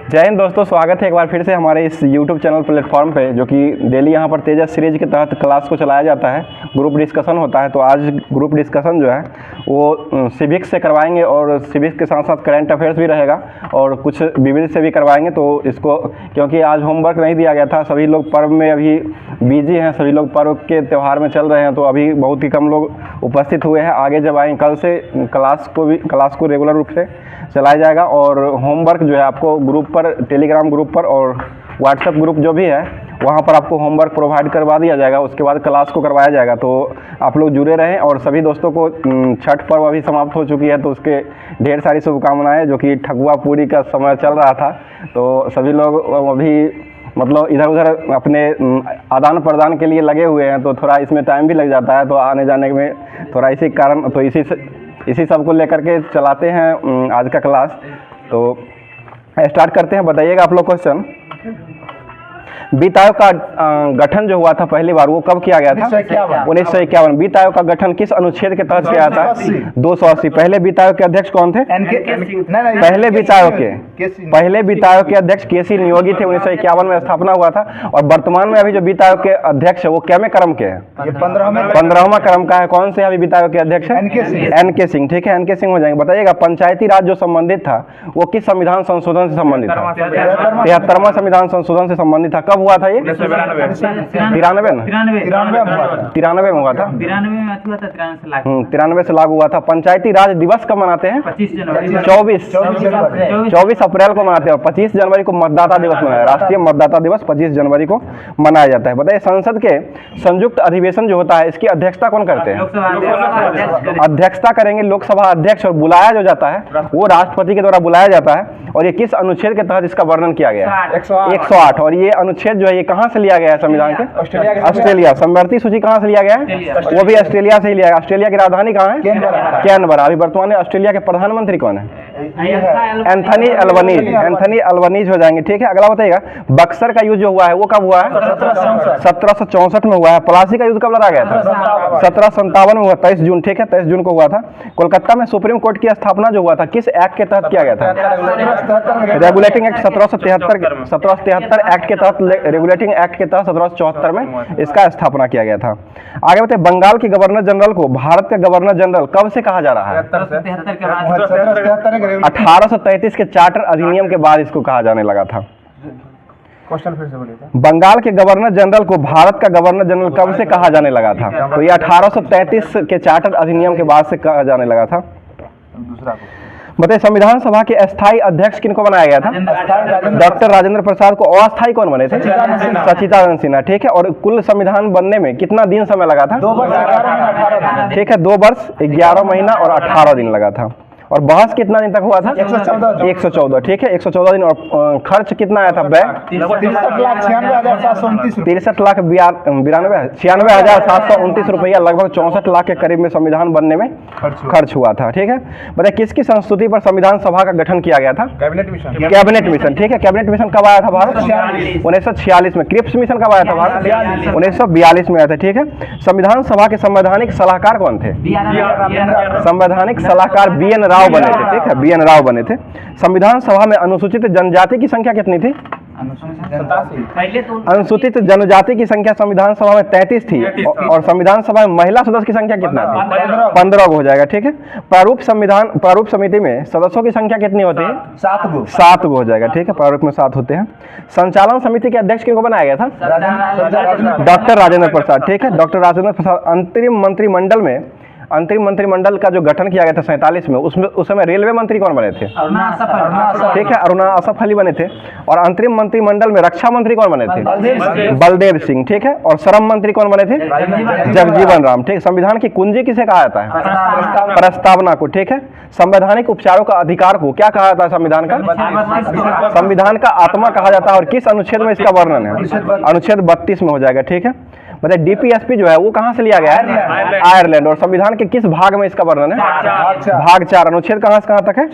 जय हिंद दोस्तों, स्वागत है एक बार फिर से हमारे इस YouTube चैनल प्लेटफॉर्म पे, जो कि डेली यहाँ पर तेजस सीरीज के तहत क्लास को चलाया जाता है। ग्रुप डिस्कशन होता है। तो आज ग्रुप डिस्कशन जो है वो सिविक्स से करवाएंगे और सिविक्स के साथ साथ करंट अफेयर्स भी रहेगा और कुछ विविध से भी करवाएंगे। तो इसको क्योंकि आज होमवर्क नहीं दिया गया था, सभी लोग पर्व में अभी बिजी हैं, सभी लोग पर्व के त्यौहार में चल रहे हैं, तो अभी बहुत ही कम लोग उपस्थित हुए हैं। आगे जब आएँ कल से क्लास को रेगुलर रूप से चलाया जाएगा और होमवर्क जो है आपको ग्रुप पर, टेलीग्राम ग्रुप पर और व्हाट्सएप ग्रुप जो भी है वहाँ पर आपको होमवर्क प्रोवाइड करवा दिया जाएगा। उसके बाद क्लास को करवाया जाएगा। तो आप लोग जुड़े रहें। और सभी दोस्तों को छठ पर्व अभी समाप्त हो चुकी है, तो उसके ढेर सारी शुभकामनाएं। जो कि ठगुआ पूरी का समय चल रहा था, तो सभी लोग अभी मतलब इधर उधर अपने आदान प्रदान के लिए लगे हुए हैं, तो थोड़ा इसमें टाइम भी लग जाता है। तो आने जाने में थोड़ा इसी कारण, तो इसी सब को लेकर के चलाते हैं आज का क्लास। तो स्टार्ट करते हैं। बताइएगा आप लोग क्वेश्चन। वित्त आयोग का गठन जो हुआ था पहली बार, वो कब किया गया था? 1951। वित्त आयोग का गठन किस अनुच्छेद के तहत किया था? 280। पहले वित्त आयोग के अध्यक्ष कौन थे? पहले वित्त आयोग के अध्यक्ष केसी नियोगी थे। 1951 में स्थापना हुआ था। और वर्तमान में अभी जो वित्त आयोग के अध्यक्ष है वो क्या में क्रम के हैं? 15वां क्रम का है। कौन से अभी वित्त आयोग के अध्यक्ष है? NK सिंह। ठीक है, NK सिंह हो जाएंगे। बताइएगा पंचायती राज जो संबंधित था वो किस संविधान संशोधन से संबंधित था? 73वां संविधान संशोधन से संबंधित था। कब हुआ था ये? 93 में हुआ था। 93 से लागू हुआ था। पंचायती राज दिवस कब मनाते हैं? 24 अप्रैल को मनाते हैं। और 25 जनवरी को मतदाता दिवस मनाया, राष्ट्रीय मतदाता दिवस 25 जनवरी को मनाया जाता है। बताइए संसद के संयुक्त अधिवेशन जो होता है इसकी अध्यक्षता कौन करते हैं? अध्यक्षता करेंगे लोकसभा अध्यक्ष, और बुलाया जो जाता है वो राष्ट्रपति के द्वारा बुलाया जाता है। और ये किस अनुच्छेद के तहत इसका वर्णन किया गया है? 108। और ये अनुच्छेद जो है ये कहाँ से लिया गया है संविधान के? ऑस्ट्रेलिया। समवर्ती सूची कहाँ से लिया गया है? वो भी ऑस्ट्रेलिया से ही लिया गया। ऑस्ट्रेलिया की राजधानी कहाँ है? कैनबरा। अभी वर्तमान में ऑस्ट्रेलिया के प्रधानमंत्री कौन है? एंथनी अल्बनीज हो जाएंगे। ठीक है, अगला बताइएगा बक्सर का युद्ध जो हुआ है वो कब हुआ है? 1764 में हुआ है। प्लासी का युद्ध कब लड़ा गया था? 1757 में हुआ, 23 जून। ठीक है, 23 जून को हुआ था। कोलकाता में सुप्रीम कोर्ट की स्थापना जो हुआ था किस एक्ट के तहत किया गया था? रेगुलेटिंग एक्ट 1773 एक्ट के तहत, रेगुलेटिंग एक्ट के तहत 1774 में इसका स्थापना किया गया था। आगे बताइए बंगाल के गवर्नर जनरल को भारत का गवर्नर जनरल कब से कहा जा रहा है? 1833 के चार्टर अधिनियम के बाद इसको कहा जाने लगा था। क्वेश्चन फिर से बोलिए। बंगाल के गवर्नर जनरल को भारत का गवर्नर जनरल कब से कहा जाने लगा था? तो ये 1833 के चार्टर अधिनियम के बाद से कहा जाने लगा था। दूसरा बताइए संविधान सभा के अस्थायी अध्यक्ष किनको बनाया गया था? डॉक्टर राजेंद्र प्रसाद को। अस्थायी कौन बने थे? सच्चिदानंद सिन्हा। ठीक है, और कुल संविधान बनने में कितना दिन समय लगा था? 2 वर्ष 18 ठीक है, 2 वर्ष 11 महीना और 18 दिन लगा था। और बहस कितना दिन तक हुआ था? 114। ठीक है, 114 दिन। और खर्च कितना आया था? व्यय 63,96,729 रुपया, लगभग 64 लाख के करीब में संविधान बनने में खर्च हुआ था। ठीक है, बताइए किसकी संस्तुति पर संविधान सभा का गठन किया गया था? Cabinet mission. ठीक है, कैबिनेट मिशन कब आया था भारत? 1946 में। क्रिप्स मिशन कब आया था भारत? 1942 में आया था। ठीक है, संविधान सभा के संवैधानिक सलाहकार कौन थे? संवैधानिक सलाहकार BN राव बने थे। ठीक है, BN राव बने थे। संविधान सभा में अनुसूचित जनजाति की संख्या कितनी थी? अनुसूचित जनजाति की संख्या संविधान सभा में 33 थी। और संविधान सभा में महिला सदस्य की संख्या कितना थी? 15 हो जाएगा। ठीक है, प्रारूप समिति में सदस्यों की संख्या कितनी होती है? 7 हो जाएगा। ठीक है, प्रारूप में 7 होते हैं। संचालन समिति के अध्यक्ष किनको बनाया गया था? डॉक्टर राजेंद्र प्रसाद। ठीक है, डॉक्टर राजेंद्र प्रसाद। अंतरिम मंत्रिमंडल का जो गठन किया गया था 47 में, उसमें उस समय रेलवे मंत्री कौन बने थे? ठीक है, अरुणा असफ अली बने थे। और अंतरिम मंत्रिमंडल में रक्षा मंत्री कौन बने थे? बलदेव सिंह। ठीक है, और श्रम मंत्री कौन बने थे? जगजीवन राम। ठीक, संविधान की कुंजी किसे कहा जाता है? प्रस्तावना को। ठीक है, संवैधानिक उपचारों का अधिकार को क्या कहा जाता है? संविधान का आत्मा कहा जाता है। और किस अनुच्छेद में इसका वर्णन है? अनुच्छेद 32 में हो जाएगा। ठीक है, मतलब DPSP जो है वो कहाँ से लिया गया है? आयरलैंड। और संविधान के किस भाग में इसका वर्णन है? भाग 4। अनुच्छेद कहाँ से कहाँ तक है?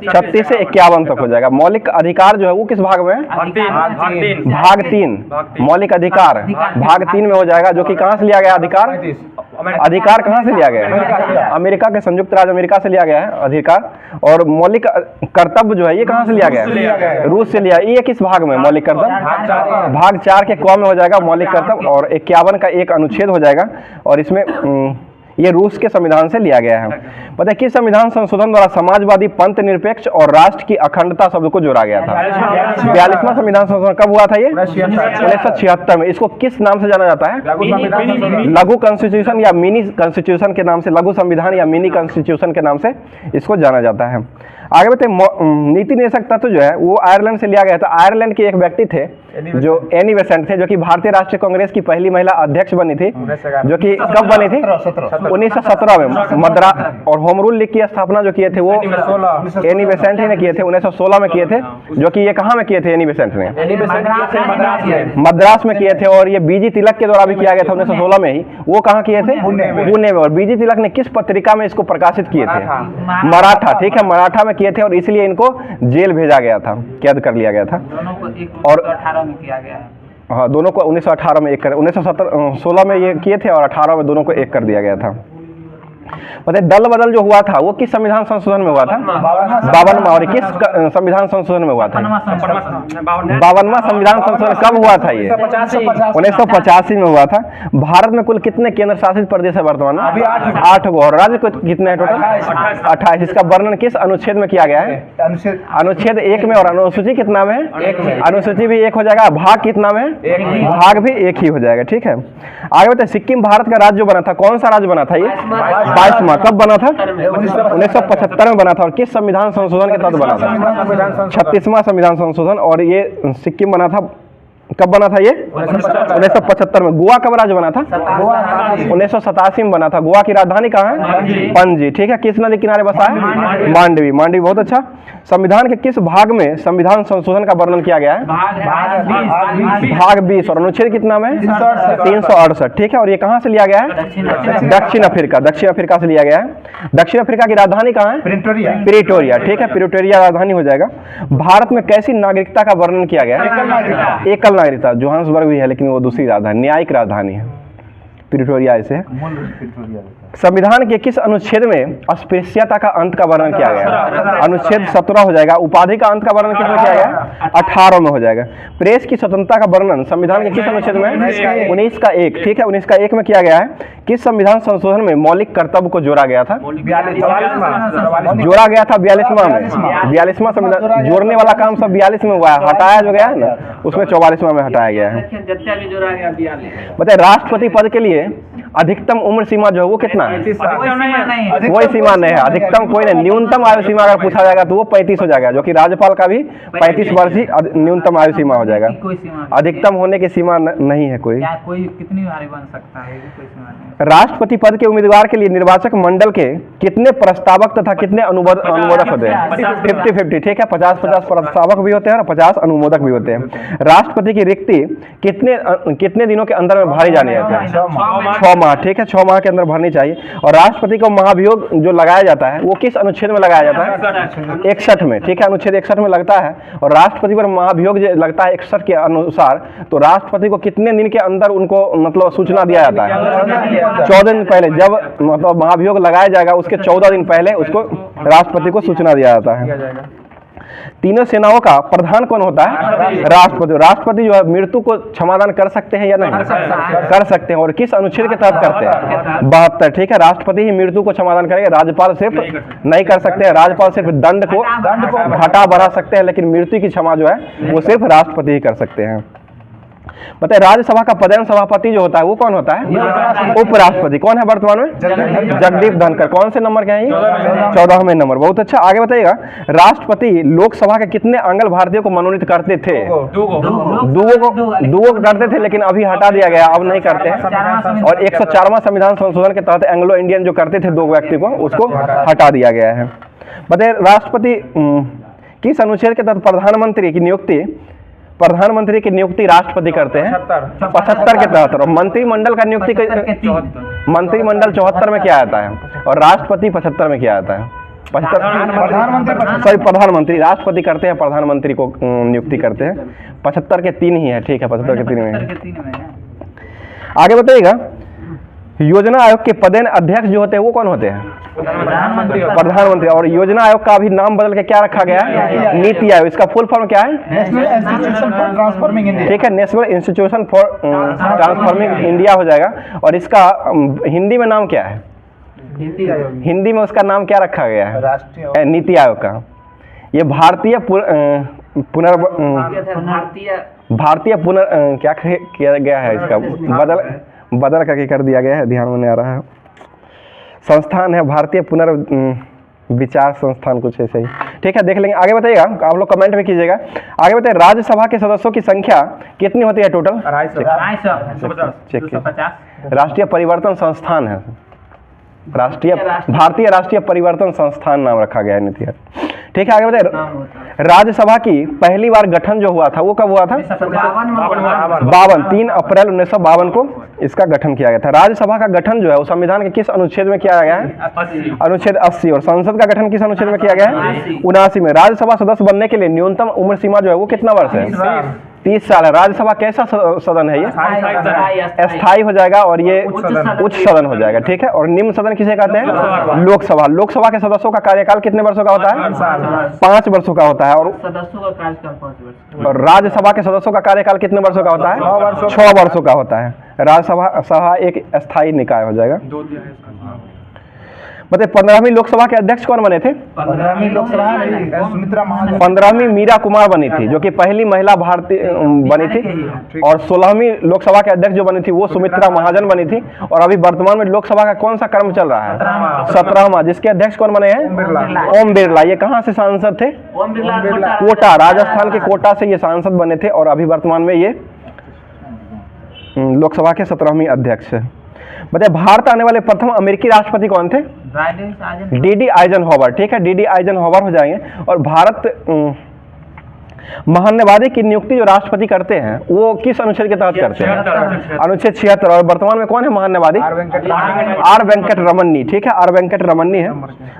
36 से 51 तक हो जाएगा। मौलिक अधिकार जो है वो किस भाग में है? भाग 3। मौलिक अधिकार भाग 3 में हो जाएगा, जो कि कहाँ से लिया गया अधिकार? अधिकार कहाँ से लिया गया है? अमेरिका के संयुक्त राज्य अमेरिका से लिया गया है अधिकार। और मौलिक कर्तव्य जो है ये कहाँ से लिया गया है? रूस से लिया। ये किस भाग में मौलिक कर्तव्य? भाग 4 के क में हो जाएगा मौलिक कर्तव्य, और 51 का एक अनुच्छेद हो जाएगा, और इसमें ये रूस के संविधान से लिया गया है। पता है किस संविधान संशोधन द्वारा समाजवादी, पंथ निरपेक्ष और राष्ट्र की अखंडता शब्द को जोड़ा गया था? 42वां संविधान संशोधन कब हुआ था? ये 1976 में। इसको किस नाम से जाना जाता है? लघु कॉन्स्टिट्यूशन या मिनी कॉन्स्टिट्यूशन के नाम से, लघु संविधान या मिनी कॉन्स्टिट्यूशन के नाम से इसको जाना जाता है। आगे बढ़ते नीति निर्देशक तत्व जो है वो आयरलैंड से लिया गया था। आयरलैंड के एक व्यक्ति थे जो एनी बेसेंट थे, जो कि भारतीय राष्ट्रीय कांग्रेस की पहली महिला अध्यक्ष बनी थी, जो कि कब बनी थी? 1917 में। मद्रास और होम रूल लीग की स्थापना जो किए थे वो एनी बेसेंट ही ने किए थे, 1916 में किए थे। जो कि ये कहाँ में किए थे एनी बेसेंट ने? मद्रास में किए थे। और ये बीजी तिलक के द्वारा भी किया गया था 1916 में ही। वो कहाँ किए थे? पुणे में। और बीजी तिलक ने किस पत्रिका में इसको प्रकाशित किए थे? मराठा। ठीक है, मराठा में किए थे, और इसलिए इनको जेल भेजा गया था, कैद कर लिया गया था। और 18 में किया गया है। हाँ, दोनों को 1918 में एक कर, 1916 में ये किए थे, और 18 में दोनों को एक कर दिया गया था। पता है दल बदल जो हुआ था वो किस संविधान संशोधन में हुआ था? 52वां। और किस संविधान संशोधन में हुआ था? 52वां संविधान संशोधन कब हुआ था? ये 1985 में हुआ था। भारत में कुल कितने केंद्र शासित प्रदेश है वर्तमान में? 8 गो। और राज्य को कितने हैं टोटल? 28। इसका वर्णन किस अनुच्छेद में किया गया है? अनुच्छेद 1 में। और अनुसूची कितना में है? अनुसूची भी 1 हो जाएगा। भाग कितना में? भाग भी 1 ही हो जाएगा। ठीक है, आगे बताइए सिक्किम भारत का राज्य बना था, कौन सा राज्य बना था? ये 22वां। कब बना था? 1975 में बना था। और किस संविधान संशोधन के तहत बना था? 36वां संविधान संशोधन। और ये सिक्किम बना था, कब बना था ये? 1975 में। गोवा कब राज्य बना था? 1987 में बना था। गोवा की राजधानी कहाँ है? पणजी। ठीक है, किस नदी किनारे बसा है? मांडवी। मांडवी, बहुत अच्छा। संविधान के किस भाग में संविधान संशोधन का वर्णन किया गया है? भाग 20। और अनुच्छेद कितना में? 368। ठीक है, और ये कहाँ से लिया गया है? दक्षिण अफ्रीका। दक्षिण अफ्रीका से लिया गया है। दक्षिण अफ्रीका की राजधानी कहाँ है? प्रिटोरिया। ठीक है, प्रिटोरिया राजधानी हो जाएगा। भारत में कैसी नागरिकता का वर्णन किया गया है? एकल नागरिकता। जोहान्सबर्ग भी है, लेकिन वो दूसरी राजधानी, न्यायिक राजधानी है, प्रिटोरिया ऐसे है। संविधान के किस अनुच्छेद में अस्पृश्यता का अंत का वर्णन किया गया है? अनुच्छेद 17 हो जाएगा। उपाधि का अंत का वर्णन किसमें किया गया है? 18 में हो जाएगा। प्रेस की स्वतंत्रता का वर्णन संविधान के किस अनुच्छेद में? 19 का 1। ठीक है, 19 का 1 में किया गया है। किस संविधान संशोधन में मौलिक कर्तव्य को जोड़ा गया था? जोड़ा गया था 42वां में। 42वां संविधान जोड़ने वाला काम सब 42 में हुआ है। हटाया जो गया है ना, उसमें 44वां में हटाया गया है। बताइए राष्ट्रपति पद के लिए अधिकतम उम्र सीमा जो है वो कितना है? कोई सीमा नहीं है, अधिकतम कोई नहीं। न्यूनतम आयु सीमा अगर पूछा जाएगा तो वो 35 हो जाएगा, जो कि राज्यपाल का भी 35 वर्ष ही न्यूनतम आयु सीमा हो जाएगा। अधिकतम होने की सीमा नहीं है कोई। कितनी बार बन सकता है? कोई सीमा नहीं। राष्ट्रपति पद के उम्मीदवार के लिए निर्वाचक मंडल के कितने प्रस्तावक तथा कितने अनुमोदक होते हैं? 50-50। ठीक है, 50-50 प्रस्तावक भी होते हैं और 50 अनुमोदक भी होते हैं। राष्ट्रपति की रिक्ति कितने दिनों के अंदर में भरी जानी है? 6 माह। ठीक है, 6 माह के अंदर भरनी चाहिए। और राष्ट्रपति को महाभियोग जो लगाया जाता है वो किस अनुच्छेद में लगाया जाता है? 61 में। ठीक है, अनुच्छेद 61 में लगता है। और राष्ट्रपति पर महाभियोग जो लगता है 61 के अनुसार, तो राष्ट्रपति को कितने दिन के अंदर उनको मतलब सूचना दिया जाता है? 14 दिन पहले। जब मतलब महाभियोग लगाया जाएगा उसके 14 दिन पहले उसको राष्ट्रपति को सूचना दिया जाता है। तीनों सेनाओं का प्रधान कौन होता है? राष्ट्रपति। राष्ट्रपति जो है मृत्यु को क्षमादान कर सकते हैं या नहीं? कर सकते हैं। और किस अनुच्छेद के तहत करते हैं? 72। ठीक है, राष्ट्रपति ही मृत्यु को क्षमादान करेंगे, राज्यपाल सिर्फ नहीं कर सकते हैं। राज्यपाल सिर्फ दंड को घटा बढ़ा सकते हैं, लेकिन मृत्यु की क्षमा जो है वो सिर्फ राष्ट्रपति ही कर सकते हैं। बताइए राज्यसभा का पदेन सभापति जो होता है वो कौन होता है? उपराष्ट्रपति। कौन है वर्तमान में? जगदीप धनखड़। कौन से नंबर के हैं? 14वें नंबर। बहुत अच्छा, आगे बताइएगा राष्ट्रपति लोकसभा के कितने आंग्ल भारतीयों को मनोनीत करते थे? दुगो को करते थे, लेकिन अभी हटा दिया गया, अब नहीं करते हैं। और 104वां संविधान संशोधन के तहत एंग्लो इंडियन जो करते थे 2 व्यक्ति को, उसको हटा दिया गया है। बताइए राष्ट्रपति किस अनुच्छेद के तहत प्रधानमंत्री की नियुक्ति राष्ट्रपति करते हैं? 75 के तहत। और मंत्रिमंडल का नियुक्ति मंत्रिमंडल 74 में किया जाता है, और राष्ट्रपति 75 में किया जाता है। 75 प्रधानमंत्री। राष्ट्रपति करते हैं, प्रधानमंत्री को नियुक्ति करते हैं। 75 के 3 ही है। ठीक है, 75 के 3 में है। आगे बताइएगा योजना आयोग के पदेन अध्यक्ष जो होते हैं वो कौन होते हैं? प्रधानमंत्री प्रधानमंत्री। और योजना आयोग का अभी नाम बदल के क्या रखा गया है? नीति आयोग। इसका फुल फॉर्म क्या है? National institution for transforming India. ठीक है, national institution for transforming India हो जाएगा। और इसका हिंदी में नाम क्या है? नीति आयोग हिंदी में उसका नाम क्या रखा गया है? राष्ट्रीय नीति आयोग का। ये भारतीय क्या किया गया है? इसका बदल करके कर दिया गया है, ध्यान में नहीं आ रहा है। संस्थान है भारतीय विचार संस्थान, कुछ ऐसे ही। ठीक है, देख लेंगे। आगे बताइएगा, आप लोग कमेंट में कीजिएगा। आगे बताइए, राज्यसभा के सदस्यों की संख्या कितनी होती है टोटल? 250 राष्ट्रीय परिवर्तन संस्थान है, भारतीय राष्ट्रीय परिवर्तन संस्थान नाम रखा गया है नीति आयोग। ठीक है, आगे बताइए, राज्यसभा की पहली बार गठन जो हुआ था वो कब हुआ था? 52 3 अप्रैल 1952 को इसका गठन किया गया था। राज्यसभा का गठन जो है वो संविधान के किस अनुच्छेद में किया गया है? अनुच्छेद 80। और संसद का गठन किस अनुच्छेद में किया गया है? 79 में। राज्यसभा सदस्य बनने के लिए न्यूनतम उम्र सीमा जो है वो कितना वर्ष है? 30 साल है। राज्यसभा कैसा सदन है? ये अस्थायी हो जाएगा और ये उच्च सदन हो जाएगा। ठीक है, और निम्न सदन किसे कहते हैं? लोकसभा। लोकसभा के सदस्यों का कार्यकाल कितने वर्षों का होता है? 5 वर्षों का होता है। और सदस्यों का कार्यकाल 5 वर्ष। और राज्यसभा के सदस्यों का कार्यकाल कितने वर्षों का होता है? 6 वर्षों का होता है। राज्यसभा एक अस्थायी निकाय हो जाएगा। बताइए, 15वीं लोकसभा के अध्यक्ष कौन बने थे? 15वीं लोकसभा सुमित्रा महाजन। 15वीं मीरा कुमार बनी थी, जो कि पहली महिला भारतीय बनी थी। और 16वीं लोकसभा के अध्यक्ष जो बनी थी वो सुमित्रा महाजन बनी थी। और अभी वर्तमान में लोकसभा का कौन सा क्रम चल रहा है? 17वां, जिसके अध्यक्ष कौन बने हैं? ओम बिरला। ये कहाँ से सांसद थे? कोटा, राजस्थान के कोटा से ये सांसद बने थे। और अभी वर्तमान में ये लोकसभा के 17वीं अध्यक्ष है। बताइए, भारत आने वाले प्रथम अमेरिकी राष्ट्रपति कौन थे? डी आइजनहोवर। ठीक है, डी आइजनहोवर हो जाएंगे। और भारत महान्यवादी की नियुक्ति जो राष्ट्रपति करते हैं वो किस अनुच्छेद के तहत करते हैं? अनुच्छेद 76। और वर्तमान में कौन है महान्यवादी? आर वेंकट रमन्नी। ठीक है, आर वेंकट रमन्नी है।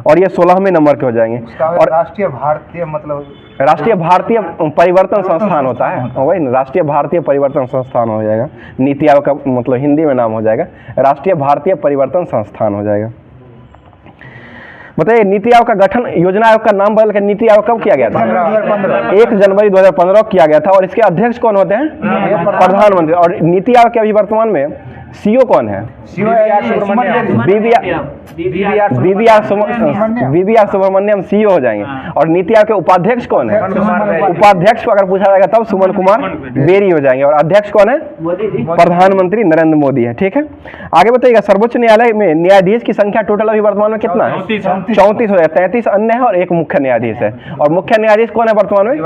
और ये 16वें नंबर के हो जाएंगे। और राष्ट्रीय भारतीय मतलब राष्ट्रीय भारतीय परिवर्तन संस्थान होता है, वही ना, राष्ट्रीय भारतीय परिवर्तन संस्थान हो जाएगा। नीति आयोग का मतलब हिंदी में नाम हो जाएगा राष्ट्रीय भारतीय परिवर्तन संस्थान हो जाएगा। बताइए, नीति आयोग का गठन योजना आयोग का नाम बदल कर नीति आयोग कब किया गया था? 1 जनवरी 2015 किया गया था। और इसके अध्यक्ष कौन होते हैं? प्रधानमंत्री। और नीति आयोग के अभी वर्तमान में सीईओ कौन है? बीवीआर सुब्रमण्यम सीईओ हो जाएंगे। और नीति आयोग के उपाध्यक्ष कौन है? उपाध्यक्ष को अगर पूछा जाएगा तब सुमन कुमार बेरी हो जाएंगे। और अध्यक्ष कौन है? प्रधानमंत्री नरेंद्र मोदी है। ठीक है, आगे बताइएगा, सर्वोच्च न्यायालय में न्यायाधीश की संख्या टोटल अभी वर्तमान में कितना है? 34 हो जाए। 33 अन्य है और 1 मुख्य न्यायाधीश है। और मुख्य न्यायाधीश कौन है वर्तमान में?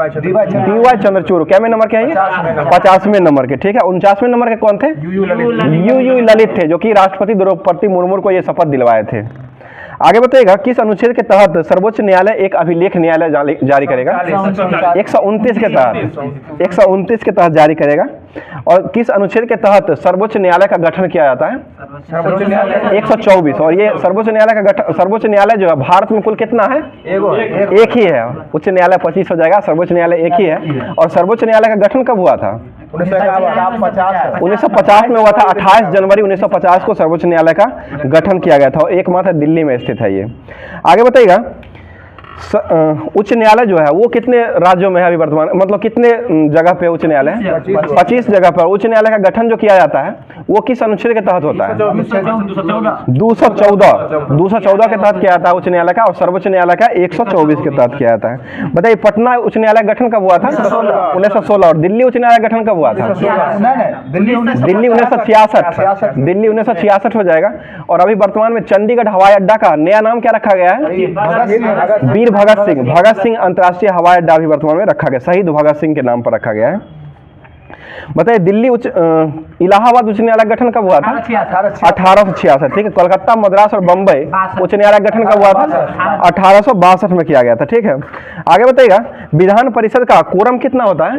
DY चंद्रचूड़। क्या नंबर के है? 50वें नंबर के। ठीक है, 49वें नंबर के कौन थे? यू ललित थे, जो कि राष्ट्रपति द्रौपदी मुर्मू को ये शपथ दिलवाए थे। आगे बताइएगा, किस अनुच्छेद के तहत सर्वोच्च न्यायालय एक अभिलेख न्यायालय जारी करेगा? 129 के तहत 129 के तहत जारी करेगा। और किस अनुच्छेद के तहत सर्वोच्च न्यायालय का गठन किया जाता है? 124। और ये सर्वोच्च न्यायालय का गठन, सर्वोच्च न्यायालय जो है भारत में कुल कितना है? एक ही है। उच्च न्यायालय 25 हो जाएगा, सर्वोच्च न्यायालय एक ही है। और सर्वोच्च न्यायालय का गठन कब हुआ था? 1950 में हुआ था। 28 जनवरी 1950 को सर्वोच्च न्यायालय का गठन किया गया था। और एकमात्र दिल्ली में स्थित है ये। आगे बताइएगा, उच्च न्यायालय जो है वो कितने राज्यों में है अभी वर्तमान, मतलब कितने जगह पे उच्च न्यायालय? 25 जगह पर। उच्च न्यायालय का गठन जो किया जाता है वो किस अनुच्छेद के तहत होता है? 214 के तहत किया जाता है उच्च न्यायालय का। और सर्वोच्च न्यायालय का 124 के तहत किया जाता है। बताइए, पटना उच्च न्यायालय गठन कब हुआ था? 1916। और दिल्ली उच्च न्यायालय गठन कब हुआ था? दिल्ली 1966। दिल्ली 1966 हो जाएगा। और अभी वर्तमान में चंडीगढ़ हवाई अड्डा का नया नाम क्या रखा गया है? वीर भगत सिंह अंतर्राष्ट्रीय हवाई अड्डा भी वर्तमान में रखा गया, शहीद भगत सिंह के नाम पर रखा गया है। बताइए, दिल्ली इलाहाबाद उच्च न्यायालय गठन कब हुआ था? 1866। ठीक है, कोलकाता, मद्रास और बम्बई उच्च न्यायालय गठन कब हुआ था? 1862 में किया गया था। ठीक है, आगे बताइएगा, विधान परिषद का कोरम कितना होता है?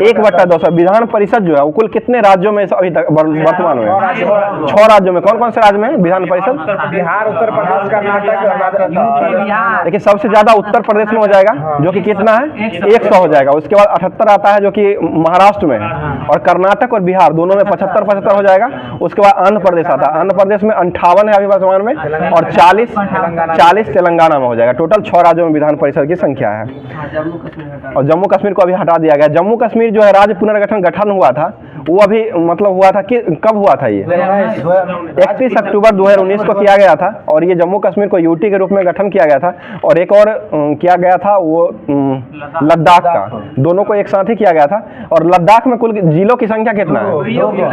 1/10। विधान परिषद जो है वो कुल कितने राज्यों में अभी तक वर्तमान में? 6 राज्यों में। कौन कौन से राज्य में विधान परिषद? बिहार, उत्तर प्रदेश, कर्नाटक। देखिए, सबसे ज्यादा उत्तर प्रदेश में हो जाएगा, जो कि कितना है? 100 हो जाएगा। उसके बाद 78 आता है, जो कि महाराष्ट्र महाराष्ट्र में, और कर्नाटक और बिहार दोनों में 75-75 हो जाएगा। उसके बाद आंध्र प्रदेश आता है, आंध्र प्रदेश में 58 है अभी वर्तमान में, और 40 तेलंगाना में हो जाएगा। टोटल 6 राज्यों में विधान परिषद की संख्या है। जम्मू कश्मीर हटा और जम्मू कश्मीर को अभी हटा दिया गया। जम्मू कश्मीर जो है राज्य पुनर्गठन हुआ था, वो अभी मतलब हुआ था कि कब हुआ था? ये 31 अक्टूबर 2019 को किया गया था, और ये जम्मू कश्मीर को यूटी के रूप में गठन किया गया था। और एक और किया गया था वो लद्दाख का, दोनों को एक साथ ही किया गया था। और लद्दाख में कुल जिलों की संख्या कितना है?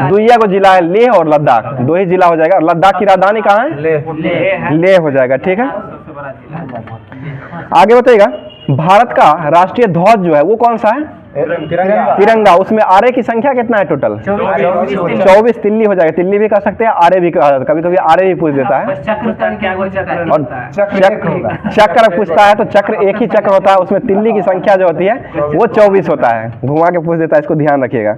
दुइया को जिला है, लेह और लद्दाख, 2 ही जिला हो जाएगा। और लद्दाख की राजधानी कहाँ है? लेह हो जाएगा, ठीक है। सबसे बड़ा जिला। आगे बताइएगा, भारत का राष्ट्रीय ध्वज जो है वो कौन सा है? तिरंगा। उसमें आरे की संख्या कितना है टोटल? 24। तिल्ली हो जाएगा, तिल्ली भी कह सकते हैं, आरे भी कहा जाता है, कभी कभी आरे भी पूछ देता है। बस चक्र का क्या वो चक्र और होता है? चक्र पूछता है तो चक्र एक ही चक्र होता है, उसमें तिल्ली की संख्या जो होती है वो 24 होता है। घुमा के पूछ देता है, इसको ध्यान रखिएगा।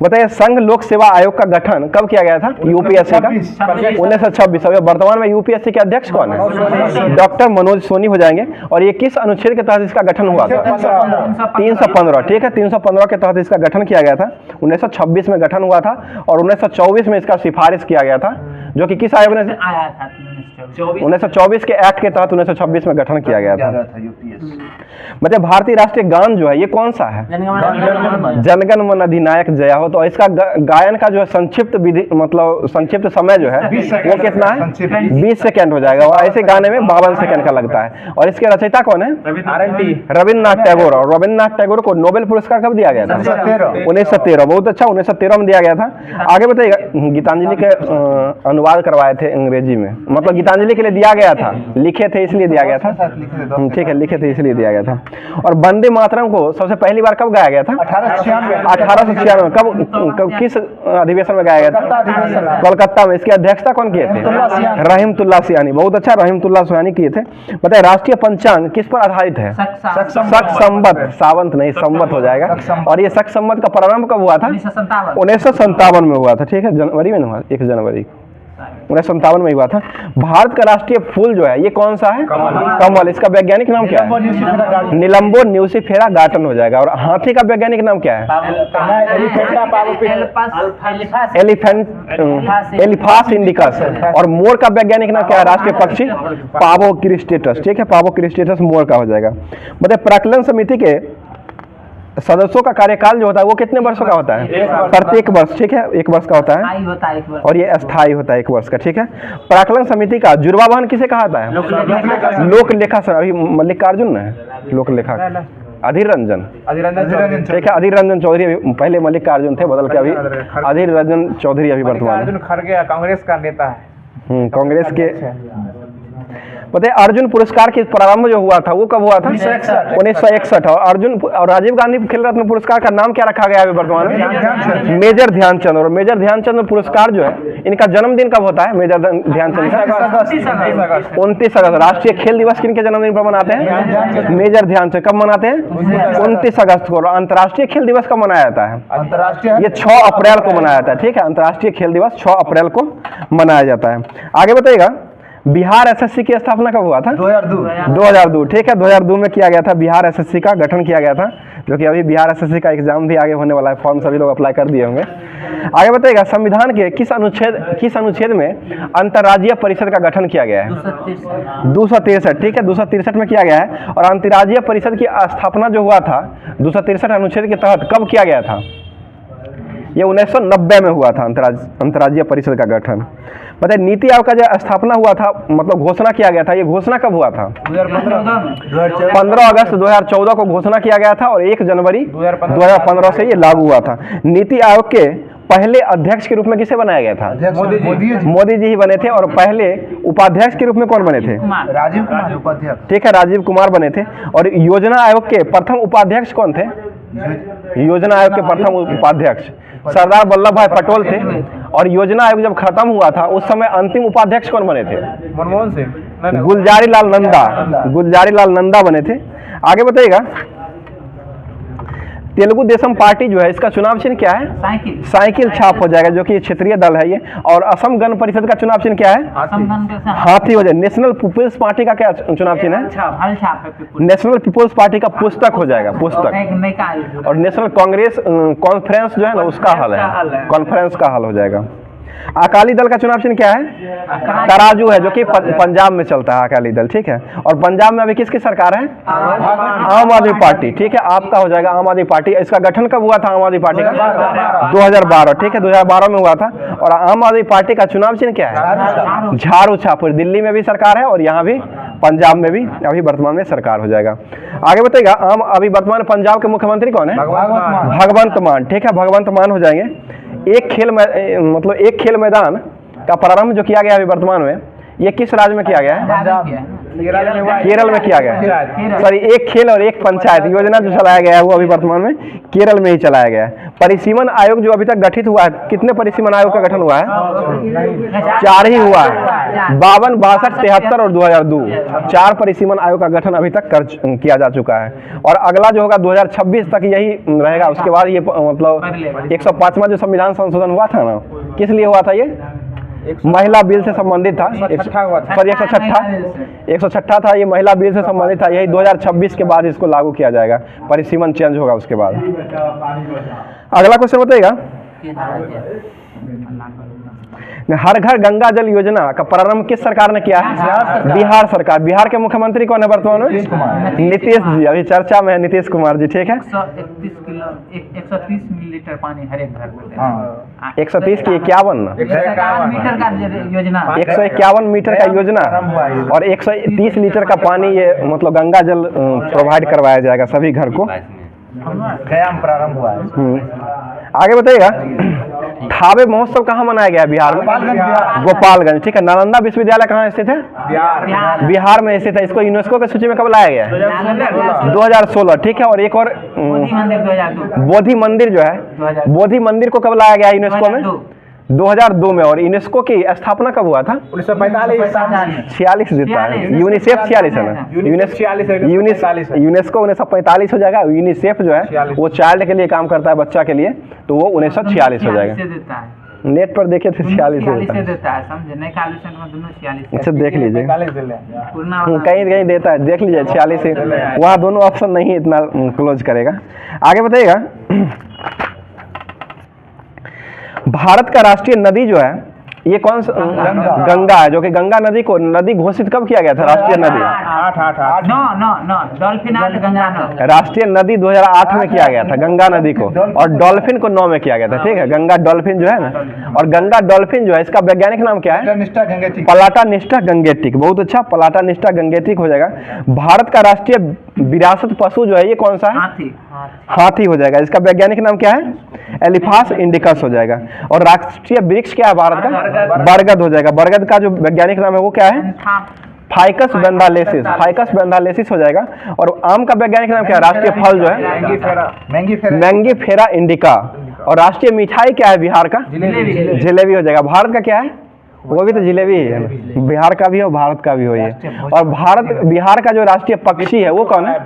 बताइए, संघ लोक सेवा आयोग का गठन कब किया गया था? यूपीएससी का 1926। अभी वर्तमान में यूपीएससी के अध्यक्ष कौन है? डॉक्टर मनोज सोनी हो जाएंगे। और ये किस अनुच्छेद के तहत इसका गठन हुआ था? 315, ठीक है। 315 के तहत इसका गठन किया गया था। 1926 में गठन हुआ था, और 1924 में इसका सिफारिश किया गया था, जो कि किस आयोग ने? आया था 1924 के एक्ट के तहत 1926 में गठन किया गया था। मतलब भारतीय राष्ट्रीय गान जो है ये कौन सा है? जनगण मन अधिनायक जया हो। तो इसका गायन का जो है संक्षिप्त विधि, मतलब संक्षिप्त समय जो है वो कितना है? 20 सेकंड हो जाएगा। और ऐसे गाने में 52 सेकंड का लगता है। और इसके रचयिता कौन है? रविन्द्रनाथ टैगोर। और रविन्द्रनाथ टैगोर को नोबेल पुरस्कार कब दिया गया था? 1913। बहुत अच्छा, 1913 में दिया गया था। आगे बताइएगा, गीतांजलि के अनुवाद करवाए थे अंग्रेजी में, मतलब गीतांजलि के लिए दिया गया था, लिखे थे इसलिए दिया गया था, ठीक है, लिखे थे इसलिए दिया गया था। और वंदे मातरम को सबसे पहली बार कब गाया गया था? 1896। कब किस अधिवेशन में गाया गया था? कोलकाता में। इसकी अध्यक्षता कौन किए थे? रहीमतुल्लाह सियानी। बहुत अच्छा, रहीमतुल्लाह सियानी किए थे। बताइए, राष्ट्रीय पंचांग किस पर आधारित है? शक संवत, सावंत नहीं, संवत हो जाएगा। और ये शक संवत का प्रारंभ कब हुआ था? 1957 में हुआ था, ठीक है, जनवरी में हुआ, 1 जनवरी 1957 में हुआ था। भारत का राष्ट्रीय फूल जो है ये कौन सा है? कमल। इसका वैज्ञानिक नाम क्या है? निलंबो न्यूसिफेरा गार्टन हो जाएगा। और हाथी का वैज्ञानिक नाम क्या है? एलिफास इंडिकस। और मोर का वैज्ञानिक नाम क्या है? राष्ट्रीय पक्षी पावो क्रिस्टेटस, ठीक है, पावो क्रिस्टेटस मोर का हो जाएगा। मतलब प्राक्कलन समिति के सदस्यों का कार्यकाल जो होता है वो कितने वर्षों का होता है? प्रत्येक वर्ष, ठीक है, 1 वर्ष का होता है। और ये अस्थायी होता है 1 वर्ष का, ठीक है। प्राक्कलन समिति का जुड़वा वाहन किसे कहा जाता है? लोक लेखा। अभी मल्लिकार्जुन है लोक लेखा, अधीर रंजन, ठीक है, अधीर रंजन चौधरी। पहले मल्लिकार्जुन थे, बदल के अभी अधीर रंजन चौधरी अभी वर्तमान खड़गे कांग्रेस का नेता है। कांग्रेस के। बताइए, अर्जुन पुरस्कार के प्रारंभ जो हुआ था वो कब हुआ था? 1961। और अर्जुन और राजीव गांधी खेल रत्न पुरस्कार का नाम क्या रखा गया है वर्तमान में? मेजर ध्यानचंद। और मेजर ध्यानचंद पुरस्कार जो है इनका जन्मदिन कब होता है? मेजर ध्यानचंद का 29 अगस्त। राष्ट्रीय खेल दिवस किनके जन्मदिन पर मनाते हैं? मेजर ध्यानचंद। कब मनाते हैं? 29 अगस्त को। और अंतर्राष्ट्रीय खेल दिवस कब मनाया जाता है? अंतर्राष्ट्रीय ये 6 अप्रैल को मनाया जाता है, ठीक है। अंतर्राष्ट्रीय खेल दिवस 6 अप्रैल को मनाया जाता है। आगे बताइएगा, बिहार एसएससी की स्थापना कब हुआ था? 2002, ठीक है, 2002 में किया गया था। बिहार एसएससी का गठन किया गया था, जो कि अभी बिहार एसएससी का एग्जाम भी आगे होने वाला है। फॉर्म सभी लोग अप्लाई कर दिए होंगे। आगे बताइएगा, संविधान के किस अनुच्छेद में अंतर्राज्यीय परिषद का गठन किया गया है? 263, ठीक है, 263 में किया गया है। और अंतर्राज्यीय परिषद की स्थापना जो हुआ था 263 अनुच्छेद के तहत कब किया गया था? ये 1990 में हुआ था अंतर्राज्यीय परिषद का गठन। बताइए, नीति आयोग का जो स्थापना हुआ था, मतलब घोषणा किया गया था, ये घोषणा कब हुआ था? 15 अगस्त 2014 को घोषणा किया गया था। और 1 जनवरी 2015 से ये लागू हुआ था। नीति आयोग के पहले अध्यक्ष के रूप में किसे बनाया गया था? मोदी जी ही बने थे। और पहले उपाध्यक्ष के रूप में कौन बने थे? राजीव कुमार उपाध्यक्ष, ठीक है, राजीव कुमार बने थे। और योजना आयोग के प्रथम उपाध्यक्ष कौन थे? योजना आयोग के प्रथम उपाध्यक्ष सरदार वल्लभ भाई पटेल थे। और योजना आयोग जब खत्म हुआ था उस समय अंतिम उपाध्यक्ष कौन बने थे? मनमोहन सिंह, गुलजारी लाल नंदा बने थे। आगे बताइएगा, तेलुगु देशम पार्टी जो है इसका चुनाव चिन्ह क्या है? साइकिल साइकिल छाप हो जाएगा, जो कि क्षेत्रीय दल है ये। और असम गण परिषद का चुनाव चिन्ह क्या है? असम के साथ हाथी हो जाए। नेशनल पीपुल्स पार्टी का क्या चुनाव चिन्ह है? हल छाप है पिपुल। नेशनल पीपुल्स पार्टी का पुस्तक हो जाएगा, पुस्तक। एक नई का आयु। और नेशनल कांग्रेस कॉन्फ्रेंस जो है ना उसका हल है, कॉन्फ्रेंस का हल हो जाएगा। अकाली दल का चुनाव चिन्ह क्या है? तराजू है, जो कि पंजाब में चलता है अकाली दल, ठीक है। और पंजाब में अभी किसकी सरकार है? आम आदमी पार्टी, ठीक है। आपका हो जाएगा आम आदमी पार्टी। इसका गठन कब हुआ था आम आदमी पार्टी का? 2012, ठीक है, 2012 में हुआ था। और आम आदमी पार्टी का चुनाव चिन्ह क्या है? झाड़ू छाप। दिल्ली में भी सरकार है और यहाँ भी पंजाब में भी अभी वर्तमान में सरकार हो जाएगा। आगे बताइएगा, अभी वर्तमान पंजाब के मुख्यमंत्री कौन है? भगवंत मान, ठीक है, भगवंत मान हो जाएंगे। एक खेल मैदान का प्रारंभ जो किया गया अभी वर्तमान में, ये किस राज्य में किया गया है? केरल में किया गया है। सॉरी, एक खेल और एक पंचायत योजना जो चलाया गया है वो अभी वर्तमान में केरल में ही चलाया गया है। परिसीमन आयोग जो अभी तक गठित हुआ है, कितने परिसीमन आयोग का गठन हुआ है? 4 ही हुआ है। 52, 62, 73 और 2002, 4 परिसीमन आयोग का गठन अभी तक किया जा चुका है। और अगला जो होगा 2026 तक यही रहेगा। उसके बाद ये मतलब 105वां जो संविधान संशोधन हुआ था ना, किस लिए हुआ था? ये महिला बिल से संबंधित था। 106 था, ये महिला बिल से संबंधित था। यही 2026 के बाद इसको लागू किया जाएगा, परिसीमन चेंज होगा उसके बाद। अगला क्वेश्चन बताइएगा, हर घर गंगा जल योजना का प्रारंभ किस सरकार ने किया है? बिहार सरकार। बिहार के मुख्यमंत्री कौन है वर्तमान में? नीतीश जी, अभी चर्चा में है नीतीश कुमार जी, ठीक है। 130 मिलीलीटर पानी हर एक घर में। 130 की 51 मीटर का योजना, 151 मीटर का योजना और 130 लीटर का पानी, ये मतलब गंगा जल प्रोवाइड करवाया जाएगा सभी घर को। कयाम प्रारंभ हुआ है। आगे बताइएगा, थावे महोत्सव कहाँ मनाया गया बिहार में? गोपालगंज, ठीक है। नालंदा विश्वविद्यालय कहाँ स्थित है? बिहार में स्थित है। इसको यूनेस्को की सूची में कब लाया गया है? 2016, ठीक है। और एक और बोधि मंदिर जो है, बोधि मंदिर को कब लाया गया है यूनेस्को में? 2002 में। और यूनेस्को की स्थापना कब हुआ था? 1945 देता है। यूनिसेफ 46 है ना, यूनेस्को 1945 हो जाएगा। यूनिसेफ जो है वो चाइल्ड के लिए काम करता है, बच्चा के लिए, तो वो 1946 हो जाएगा। नेट पर देखे थे 46 देता है, अच्छा देख लीजिए, कहीं कहीं देता है, देख लीजिए 46 से। वहाँ दोनों ऑप्शन नहीं इतना क्लोज करेगा। आगे बताइएगा, भारत का राष्ट्रीय नदी जो है ये कौन सा? गंगा है, जो कि गंगा नदी को नदी घोषित कब किया गया था? राष्ट्रीय नदी डॉल्फिन गंगा राष्ट्रीय नदी 2008 में किया गया था गंगा नदी को, और डॉल्फिन को 9 में किया गया था, ठीक है। गंगा डॉल्फिन जो है ना, और गंगा डॉल्फिन जो है इसका वैज्ञानिक नाम क्या है? पलाटा निष्ठा गंगेटिक। बहुत अच्छा, पलाटा निष्ठा गंगेटिक हो जाएगा। भारत का राष्ट्रीय विरासत पशु जो है ये कौन सा है? हाथी हो जाएगा। इसका वैज्ञानिक नाम क्या है? एलिफास इंडिकस हो जाएगा। और राष्ट्रीय वृक्ष क्या है भारत का? बरगद हो जाएगा। बरगद का जो वैज्ञानिक नाम है वो क्या है? फाइकस बेंथालेसिस। फाइकस बेंथालेसिस हो जाएगा। और आम का वैज्ञानिक नाम क्या है? राष्ट्रीय फल जो है मैंगीफेरा इंडिका। और राष्ट्रीय मिठाई क्या है बिहार का? जलेबी हो जाएगा। भारत का क्या है? वो भी तो जलेबी है, बिहार का भी हो भारत का भी हो ये। और बिहार का जो राष्ट्रीय पक्षी है वो कौन है?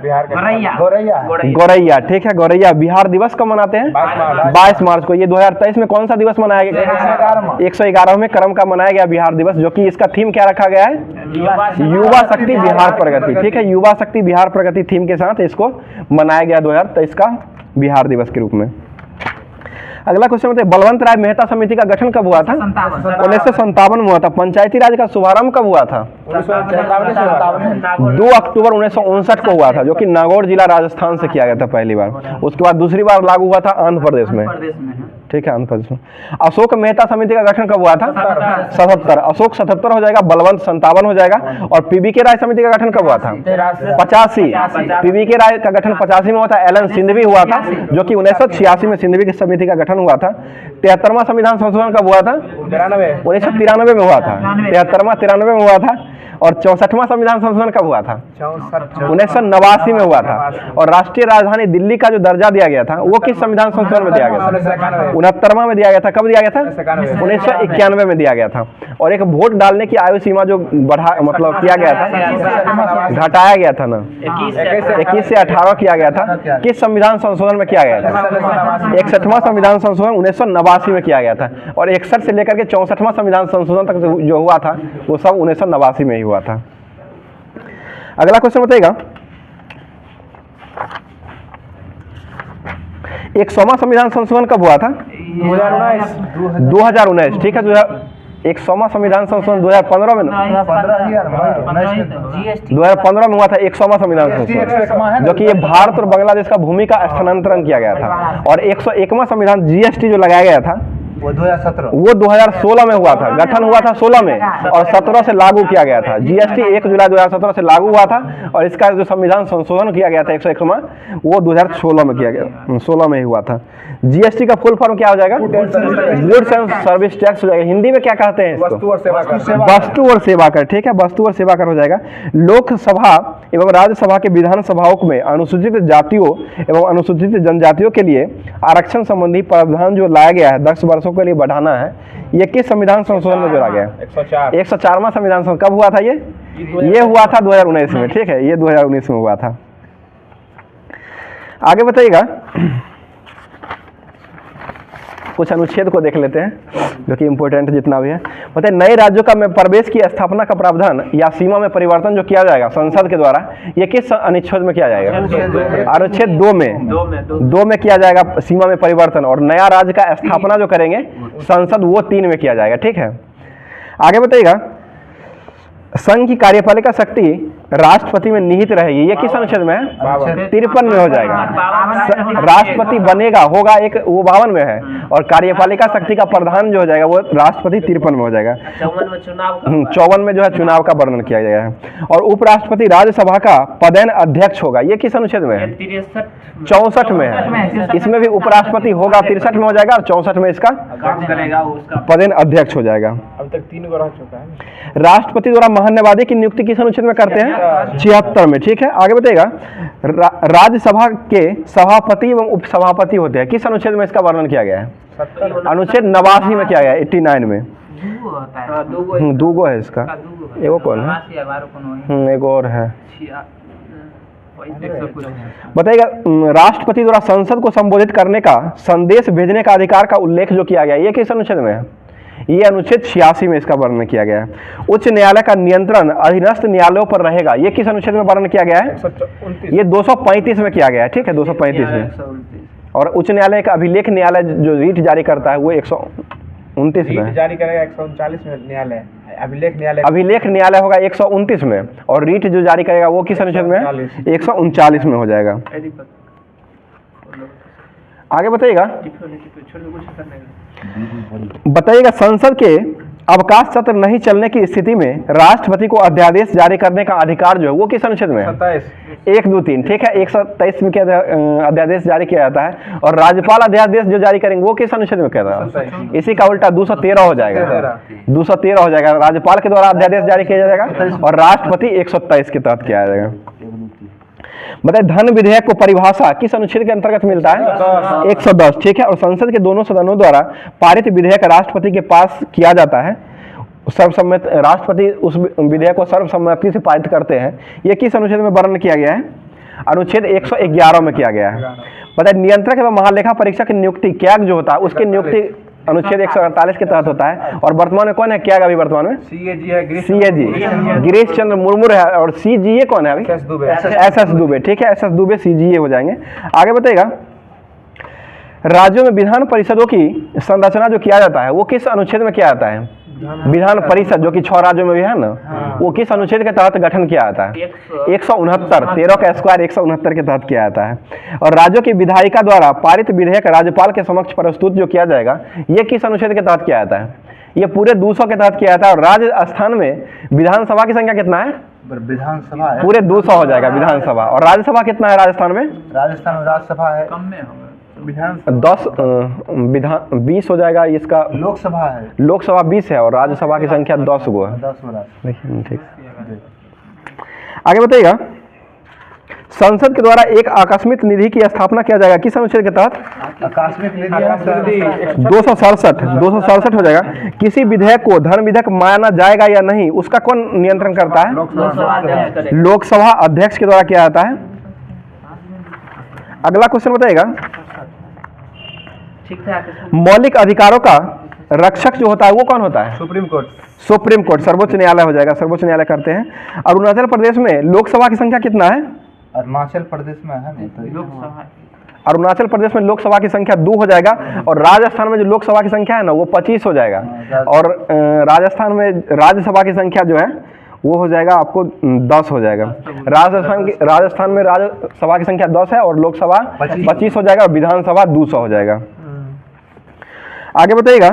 गौरैया, ठीक है। गौरैया। बिहार दिवस कब मनाते हैं? 22 मार्च को। ये 2023 में कौन सा दिवस मनाया गया? 111वें क्रम का मनाया गया बिहार दिवस, जो कि इसका थीम क्या रखा गया है? युवा शक्ति बिहार प्रगति, ठीक है। युवा शक्ति बिहार प्रगति थीम के साथ इसको मनाया गया 2023 का बिहार दिवस के रूप में। अगला क्वेश्चन बताइए, बलवंत राय मेहता समिति का गठन कब हुआ था? 1957 में हुआ था। पंचायती राज का शुभारंभ कब हुआ था? 2 अक्टूबर 1959 को हुआ था, जो कि नागौर जिला राजस्थान से किया गया था पहली बार। उसके बाद दूसरी बार लागू हुआ था आंध्र प्रदेश में, ठीक है, आंध्र प्रदेश में। अशोक मेहता समिति का गठन कब हुआ था? 77। अशोक 77 हो जाएगा, बलवंत 57 हो जाएगा। और पीबीके राय समिति का गठन कब हुआ था? 85। पीबीके राय का गठन 85 में हुआ था। एलन सिंधवी हुआ था, जो कि 1986 में सिंधवी की समिति का गठन हुआ था। 73वां संविधान संशोधन कब हुआ था? 1993 में हुआ था। 93 में हुआ था। और 64वां संविधान संशोधन कब हुआ था? 1989 में हुआ था। और राष्ट्रीय राजधानी दिल्ली का जो दर्जा दिया गया था वो किस संविधान संशोधन में दिया गया था? 69वां में दिया गया था। कब दिया गया था? 1991 में दिया गया था। और एक वोट डालने की आयु सीमा जो बढ़ा मतलब किया गया था, घटाया गया था ना, 21 से 18 किया गया था। किस संविधान संशोधन में किया गया था? 61वां संविधान संशोधन 1989 में किया गया था। और 61 से लेकर के 64वां संविधान संशोधन तक जो हुआ था वो सब 1989 में ही हुआ था। अगला क्वेश्चन बताइएगा, 100वां संविधान संशोधन कब हुआ था? 2019। ठीक है, 100वां संविधान संशोधन 2015 में 2015 में हुआ था 100वां संविधान संशोधन, जो कि ये भारत और बांग्लादेश का भूमि का स्थानांतरण किया गया था। और 101वां संविधान जीएसटी जो लगाया गया था वो 2017 वो 2016 में हुआ था, गठन हुआ था 16 में और 17 से लागू किया गया था। जीएसटी 1 जुलाई 2017 से लागू हुआ था और इसका जो संविधान संशोधन किया गया था 101वां वो 2016 में किया गया, 16 में ही हुआ था। जीएसटी का फुल फॉर्म क्या हो जाएगा? गुड्स एंड सर्विस टैक्स हो जाएगा। हिंदी में क्या कहते हैं इसको? वस्तु और सेवा कर। वस्तु और सेवा कर। ठीक है, वस्तु और सेवा कर हो जाएगा। लोकसभा एवं राज्यसभा के विधानसभाओं में अनुसूचित जातियों एवं अनुसूचित जनजातियों के लिए आरक्षण संबंधी प्रावधान जो लाया गया है 10 वर्षों के लिए बढ़ाना है, ये किस संविधान संशोधन में जोड़ा गया है? 104वां संविधान संशोधन। कब हुआ था ये हुआ था 2019 में। ठीक है, ये 2019 में हुआ था। आगे बताइएगा, कुछ अनुच्छेद को देख लेते हैं जो कि इम्पोर्टेंट जितना भी है। बताइए, नए राज्यों का में प्रवेश की स्थापना का प्रावधान या सीमा में परिवर्तन जो किया जाएगा संसद के द्वारा, ये किस अनुच्छेद में किया जाएगा? अनुच्छेद 2 में किया जाएगा सीमा में परिवर्तन। और नया राज्य का स्थापना जो करेंगे संसद वो 3 में किया जाएगा। ठीक है, आगे बताइएगा, संघ की कार्यपालिका शक्ति राष्ट्रपति में निहित रहेगी, ये किस अनुच्छेद में है? 53 में हो जाएगा। राष्ट्रपति बनेगा होगा एक वो 52 में है और कार्यपालिका शक्ति का प्रधान जो हो जाएगा वो राष्ट्रपति 53 में हो जाएगा। 54 में जो है चुनाव का वर्णन किया गया है। और उपराष्ट्रपति राज्यसभा का पदेन अध्यक्ष होगा, ये किस अनुच्छेद में है? 64 में है। इसमें भी उपराष्ट्रपति होगा, 63 में हो जाएगा और 64 में इसका पदेन अध्यक्ष हो जाएगा। अब तक 3 गो रह चुका है। राष्ट्रपति द्वारा महान्यवादी की नियुक्ति किस अनुच्छेद में करते हैं? 76 में। ठीक है, आगे बताइएगा, राज्यसभा के सभापति एवं उपसभापति होते हैं, किस अनुच्छेद में इसका वर्णन किया गया है? अनुच्छेद 89 में किया गया है, 89 में। दो गो है इसका, एगो कौन है? एगो और है। बताइएगा, राष्ट्रपति द्वारा संसद को संबोधित करने का संदेश भेजने का अधिकार का उल्लेख जो किया गया है, ये किस अनुच्छेद में है? ये अनुच्छेद 86 में इसका वर्णन किया गया है। उच्च न्यायालय का नियंत्रण अधीनस्थ न्यायालयों पर रहेगा, ये किस अनुच्छेद में वर्णन किया गया है? ये 235 में किया गया है। ठीक है, 235 में। और उच्च न्यायालय का अभिलेख न्यायालय जो रीट जारी करता है वो 129 में जारी करेगा। 139 में न्यायालय, अभिलेख न्यायालय होगा 129 में और रीट जो जारी करेगा वो किस अनुच्छेद में? 139 में हो जाएगा। आगे बताइएगा, संसद के अवकाश सत्र नहीं चलने की स्थिति में राष्ट्रपति को अध्यादेश जारी करने का अधिकार जो है वो किस अनुच्छेद में है? 1, 2, 3। ठीक है, 127 में क्या अध्यादेश जारी किया जाता है। और राज्यपाल अध्यादेश जो जारी करेंगे वो किस अनुच्छेद में कहता है? इसी का उल्टा 213 हो जाएगा। 213 हो जाएगा। राज्यपाल के द्वारा अध्यादेश जारी किया जाएगा और राष्ट्रपति 127 के तहत किया जाएगा। बताइए, धन विधेयक को परिभाषा किस अनुच्छेद के अंतर्गत मिलता है? 110। ठीक है, और संसद के दोनों सदनों द्वारा पारित विधेयक राष्ट्रपति के पास किया जाता है। सर्वसम्मति, राष्ट्रपति उस विधेयक को सर्वसम्मति से पारित करते हैं। ये किस अनुच्छेद में वर्णन किया गया है? अनुच्छेद 111 में किया गया है। बताइए, नियंत्रक एवं महालेखा परीक्षक की नियुक्ति कैग जो होता है उसकी नियुक्ति अनुच्छेद 148 के तहत होता है। और वर्तमान में कौन है कैग? अभी वर्तमान में सीएजी है, सीएजी गिरीश चंद्र मुर्मू है। और सीजीए कौन है अभी? एसएस दुबे। ठीक है, एसएस दुबे सीजीए हो जाएंगे। आगे बताइएगा, राज्यों में विधान परिषदों की संरचना जो किया जाता है वो किस अनुच्छेद में किया जाता है? विधान परिषद जो कि 6 राज्यों में भी है ना, वो किस अनुच्छेद के तहत गठन किया जाता है? 169। 13 का स्क्वायर 169 के तहत किया जाता है। और राज्यों की विधायिका द्वारा पारित विधेयक राज्यपाल के समक्ष प्रस्तुत जो किया जाएगा ये किस अनुच्छेद के तहत किया जाता है? ये पूरे 200 के तहत किया जाता है। और राजस्थान में विधानसभा की संख्या कितना है? विधानसभा है पूरे 200 हो जाएगा विधानसभा। और राज्यसभा कितना है राजस्थान में? राजस्थान में राज्यसभा है कम में होगा। 20 हो जाएगा। इसका लोकसभा है, लोकसभा 20 है और राज्यसभा की संख्या 10 गो है। 10 देखिए, ठीक। आगे बताइएगा, संसद के द्वारा एक आकस्मिक निधि की स्थापना किया जाएगा किस अनुच्छेद के तहत? आकस्मिक निधि है सर। 267 हो जाएगा। किसी विधेयक को धर्म विधेयक माना जाएगा या नहीं, उसका कौन नियंत्रण करता है? लोकसभा अध्यक्ष के द्वारा किया जाता है। अगला क्वेश्चन बताइएगा, मौलिक अधिकारों का रक्षक जो होता है वो कौन होता है? Supreme court. सुप्रीम कोर्ट, सर्वोच्च न्यायालय हो जाएगा, सर्वोच्च न्यायालय करते हैं। अरुणाचल प्रदेश में लोकसभा की संख्या कितना है? अरुणाचल प्रदेश में है नहीं तो लोकसभा अरुणाचल प्रदेश में लोकसभा की संख्या 2 हो जाएगा, और राजस्थान में जो लोकसभा की संख्या है ना वो 25 हो जाएगा, और राजस्थान में राज्यसभा की संख्या जो है वो हो जाएगा आपको 10 हो जाएगा। राजस्थान में राज्यसभा की संख्या 10 है और लोकसभा 25 हो जाएगा, और विधानसभा 200 हो जाएगा। आगे बताइएगा,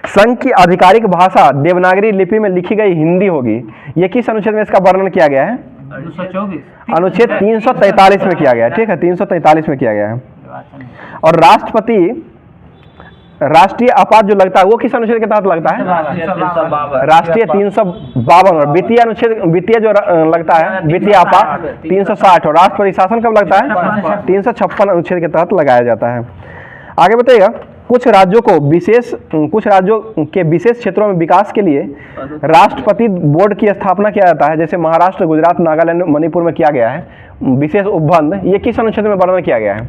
संघ की आधिकारिक भाषा देवनागरी लिपि में लिखी गई हिंदी होगी, ये किस अनुच्छेद में इसका वर्णन किया गया है? 224 अनुच्छेद 343 में किया गया है, ठीक है, 343 में किया गया है। और राष्ट्रीय आपात जो लगता है वो किस अनुच्छेद के तहत लगता है? राष्ट्रीय 352, और वित्तीय जो लगता है वित्तीय आपात 360, और राष्ट्रपति शासन कब लगता है? 356 अनुच्छेद के तहत लगाया जाता है। आगे बताइएगा, कुछ राज्यों के विशेष क्षेत्रों में विकास के लिए राष्ट्रपति बोर्ड की स्थापना किया जाता है, जैसे महाराष्ट्र, गुजरात, नागालैंड, मणिपुर में किया गया है विशेष उपबंध, ये किस अनुच्छेद में वर्णन किया गया है?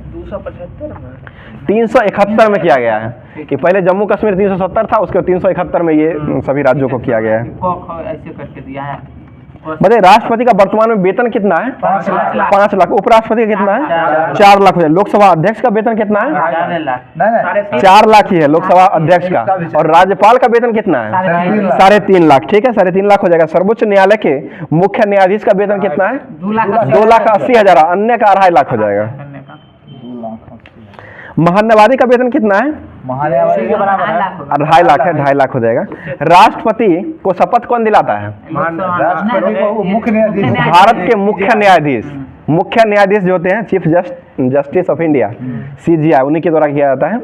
371 में किया गया है। कि पहले जम्मू कश्मीर 370 था, उसके 371 में ये सभी राज्यों को किया गया है। ऐसे करके दिया है। बताइए, राष्ट्रपति का वर्तमान में वेतन कितना है? 5 लाख। उपराष्ट्रपति का कितना है? 4 लाख हो जाए। लोकसभा अध्यक्ष का वेतन कितना है? 4 लाख ही है लोकसभा अध्यक्ष का, और राज्यपाल का वेतन कितना है? 3.5 लाख, ठीक है, 3.5 लाख हो जाएगा। सर्वोच्च न्यायालय के मुख्य न्यायाधीश का वेतन कितना है? 2,80,000, अन्य का 2.5 लाख हो जाएगा। महान्यायवादी का वेतन कितना है? 2.5 लाख है, 2.5 लाख हो जाएगा। राष्ट्रपति को शपथ कौन दिलाता है? राष्ट्रपति को मुख्य न्यायाधीश, भारत के मुख्य न्यायाधीश जो होते हैं chief justice of India, CJI, उन्हीं के द्वारा किया जाता है।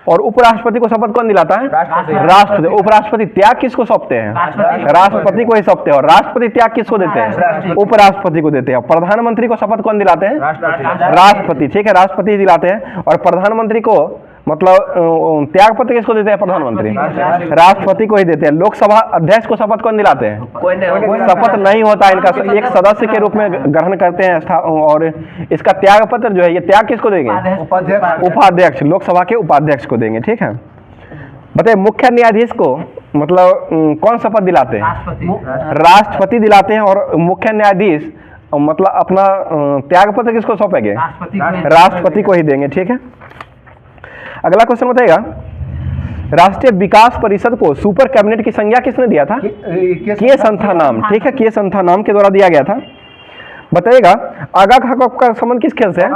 और उपराष्ट्रपति को शपथ कौन दिलाता है? राष्ट्रपति। उपराष्ट्रपति त्याग किसको सौंपते हैं? राष्ट्रपति को ही सौंपते हैं। और राष्ट्रपति त्याग किसको देते हैं? उपराष्ट्रपति को देते हैं। प्रधानमंत्री को शपथ कौन दिलाते हैं? राष्ट्रपति, ठीक है, राष्ट्रपति दिलाते हैं। और प्रधानमंत्री को मतलब त्याग पत्र किसको देते हैं? प्रधानमंत्री, राष्ट्रपति को ही देते हैं। लोकसभा अध्यक्ष को शपथ कौन दिलाते हैं? शपथ नहीं होता इनका, एक सदस्य के रूप में ग्रहण करते हैं, और इसका त्याग पत्र जो है ये त्याग किसको देंगे? उपाध्यक्ष, लोकसभा के उपाध्यक्ष को देंगे, ठीक है। बताइए, मुख्य न्यायाधीश को मतलब कौन शपथ दिलाते हैं? राष्ट्रपति दिलाते हैं। और मुख्य न्यायाधीश मतलब अपना त्याग पत्र किसको सौंपेंगे? राष्ट्रपति को ही देंगे, ठीक है। अगला क्वेश्चन बताइएगा, राष्ट्रीय विकास परिषद को सुपर कैबिनेट की संज्ञा किसने दिया था? के संथानाम, ठीक है, के संथानाम के द्वारा दिया गया था। बताइएगा, आगा का संबंध किस खेल से है?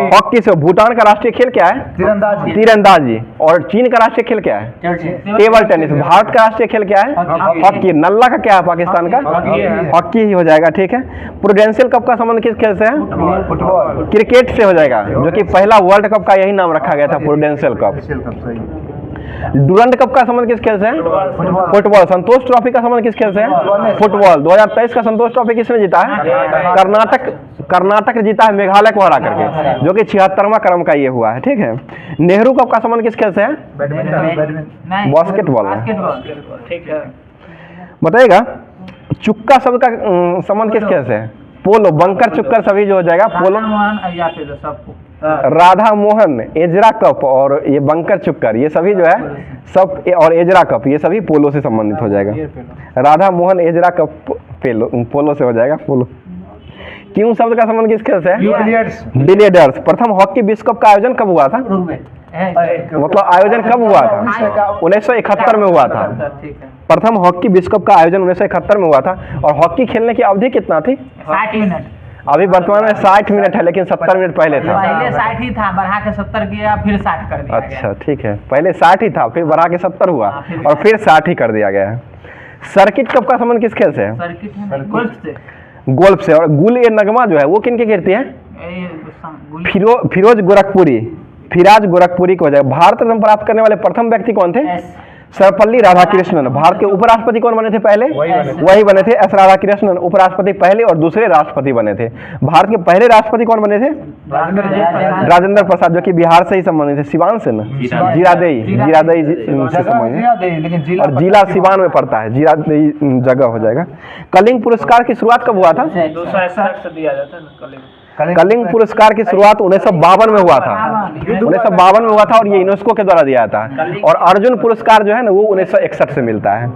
हॉकी से। भूटान का राष्ट्रीय खेल क्या है? तीरंदाजी। और चीन का राष्ट्रीय खेल क्या है? Table tennis. भारत का राष्ट्रीय खेल क्या है? हॉकी। नल्ला का क्या है पाकिस्तान का? हॉकी ही हो जाएगा, ठीक है। प्रूडेंशियल कप का संबंध किस खेल से है? क्रिकेट से हो जाएगा, जो कि पहला वर्ल्ड कप का यही नाम रखा गया था, प्रूडेंशियल कप। डुरंड कप का संबंध किस खेल से है? फुटबॉल। संतोष ट्रॉफी का संबंध किस खेल से है? फुटबॉल। 2023 का संतोष ट्रॉफी किसने जीता है? कर्नाटक जीता है, मेघालय को हरा करके, जो कि 76वां क्रम का ये हुआ है, ठीक है। नेहरू कप का संबंध किस खेल से है? बास्केटबॉल। ठीक है। बताइएगा, चुक्का शब्द का संबंध किस खेल से है? पोलो। बंकर चुक्कर सभी जो हो जाएगा पोलो। राधा मोहन, एजरा कप और ये बंकर चुक्कर, ये सभी जो है सब, और एजरा कप, ये सभी पोलो से संबंधित हो जाएगा। राधा मोहन, एजरा कप पोलो से हो जाएगा, पोलो। क्यों शब्द का संबंध किस खेल से है? बिलियर्ड्स। प्रथम हॉकी विश्व कप का आयोजन कब हुआ था? मतलब आयोजन कब हुआ था? 1971 में हुआ था। प्रथम हॉकी विश्व कप का आयोजन 1971 में हुआ था। और हॉकी खेलने की अवधि कितना थी? 60 मिनट। अभी वर्तमान में 60 मिनट है, लेकिन 70 मिनट पहले था। पहले 60 ही था, बढ़ा के 70 किया, फिर 60 कर दिया। अच्छा, ठीक है, पहले 60 ही था, फिर बढ़ा के 70 हुआ, और फिर 60 ही कर दिया गया है। सर्किट कप का संबंध किस खेल से है? गोल्फ से। और गुल ए नगमा जो है वो किनकी कीर्ति है? फिराज गोरखपुरी को हो जाएगा। भारत रत्न प्राप्त करने वाले प्रथम व्यक्ति कौन थे? सर्वपल्ली राधाकृष्णन। भारत के उपराष्ट्रपति कौन बने थे पहले? वही बने थे, एस राधाकृष्णन उपराष्ट्रपति पहले और दूसरे राष्ट्रपति बने थे। भारत के पहले राष्ट्रपति कौन बने थे? राजेंद्र प्रसाद, जो कि बिहार से ही संबंधित है, सिवान से ना, जीरादेई से संबंधित, और जिला सिवान में पड़ता है, जीरादेई जगह हो जाएगा। कलिंग पुरस्कार की शुरुआत कब हुआ था? 261 से दिया जाता है ना कलिंग। कलिंग पुरस्कार की शुरुआत 1952 में हुआ था, 1952 में हुआ था, और ये यूनेस्को के द्वारा दिया जाता है। और अर्जुन पुरस्कार जो है ना वो 1961 से मिलता है।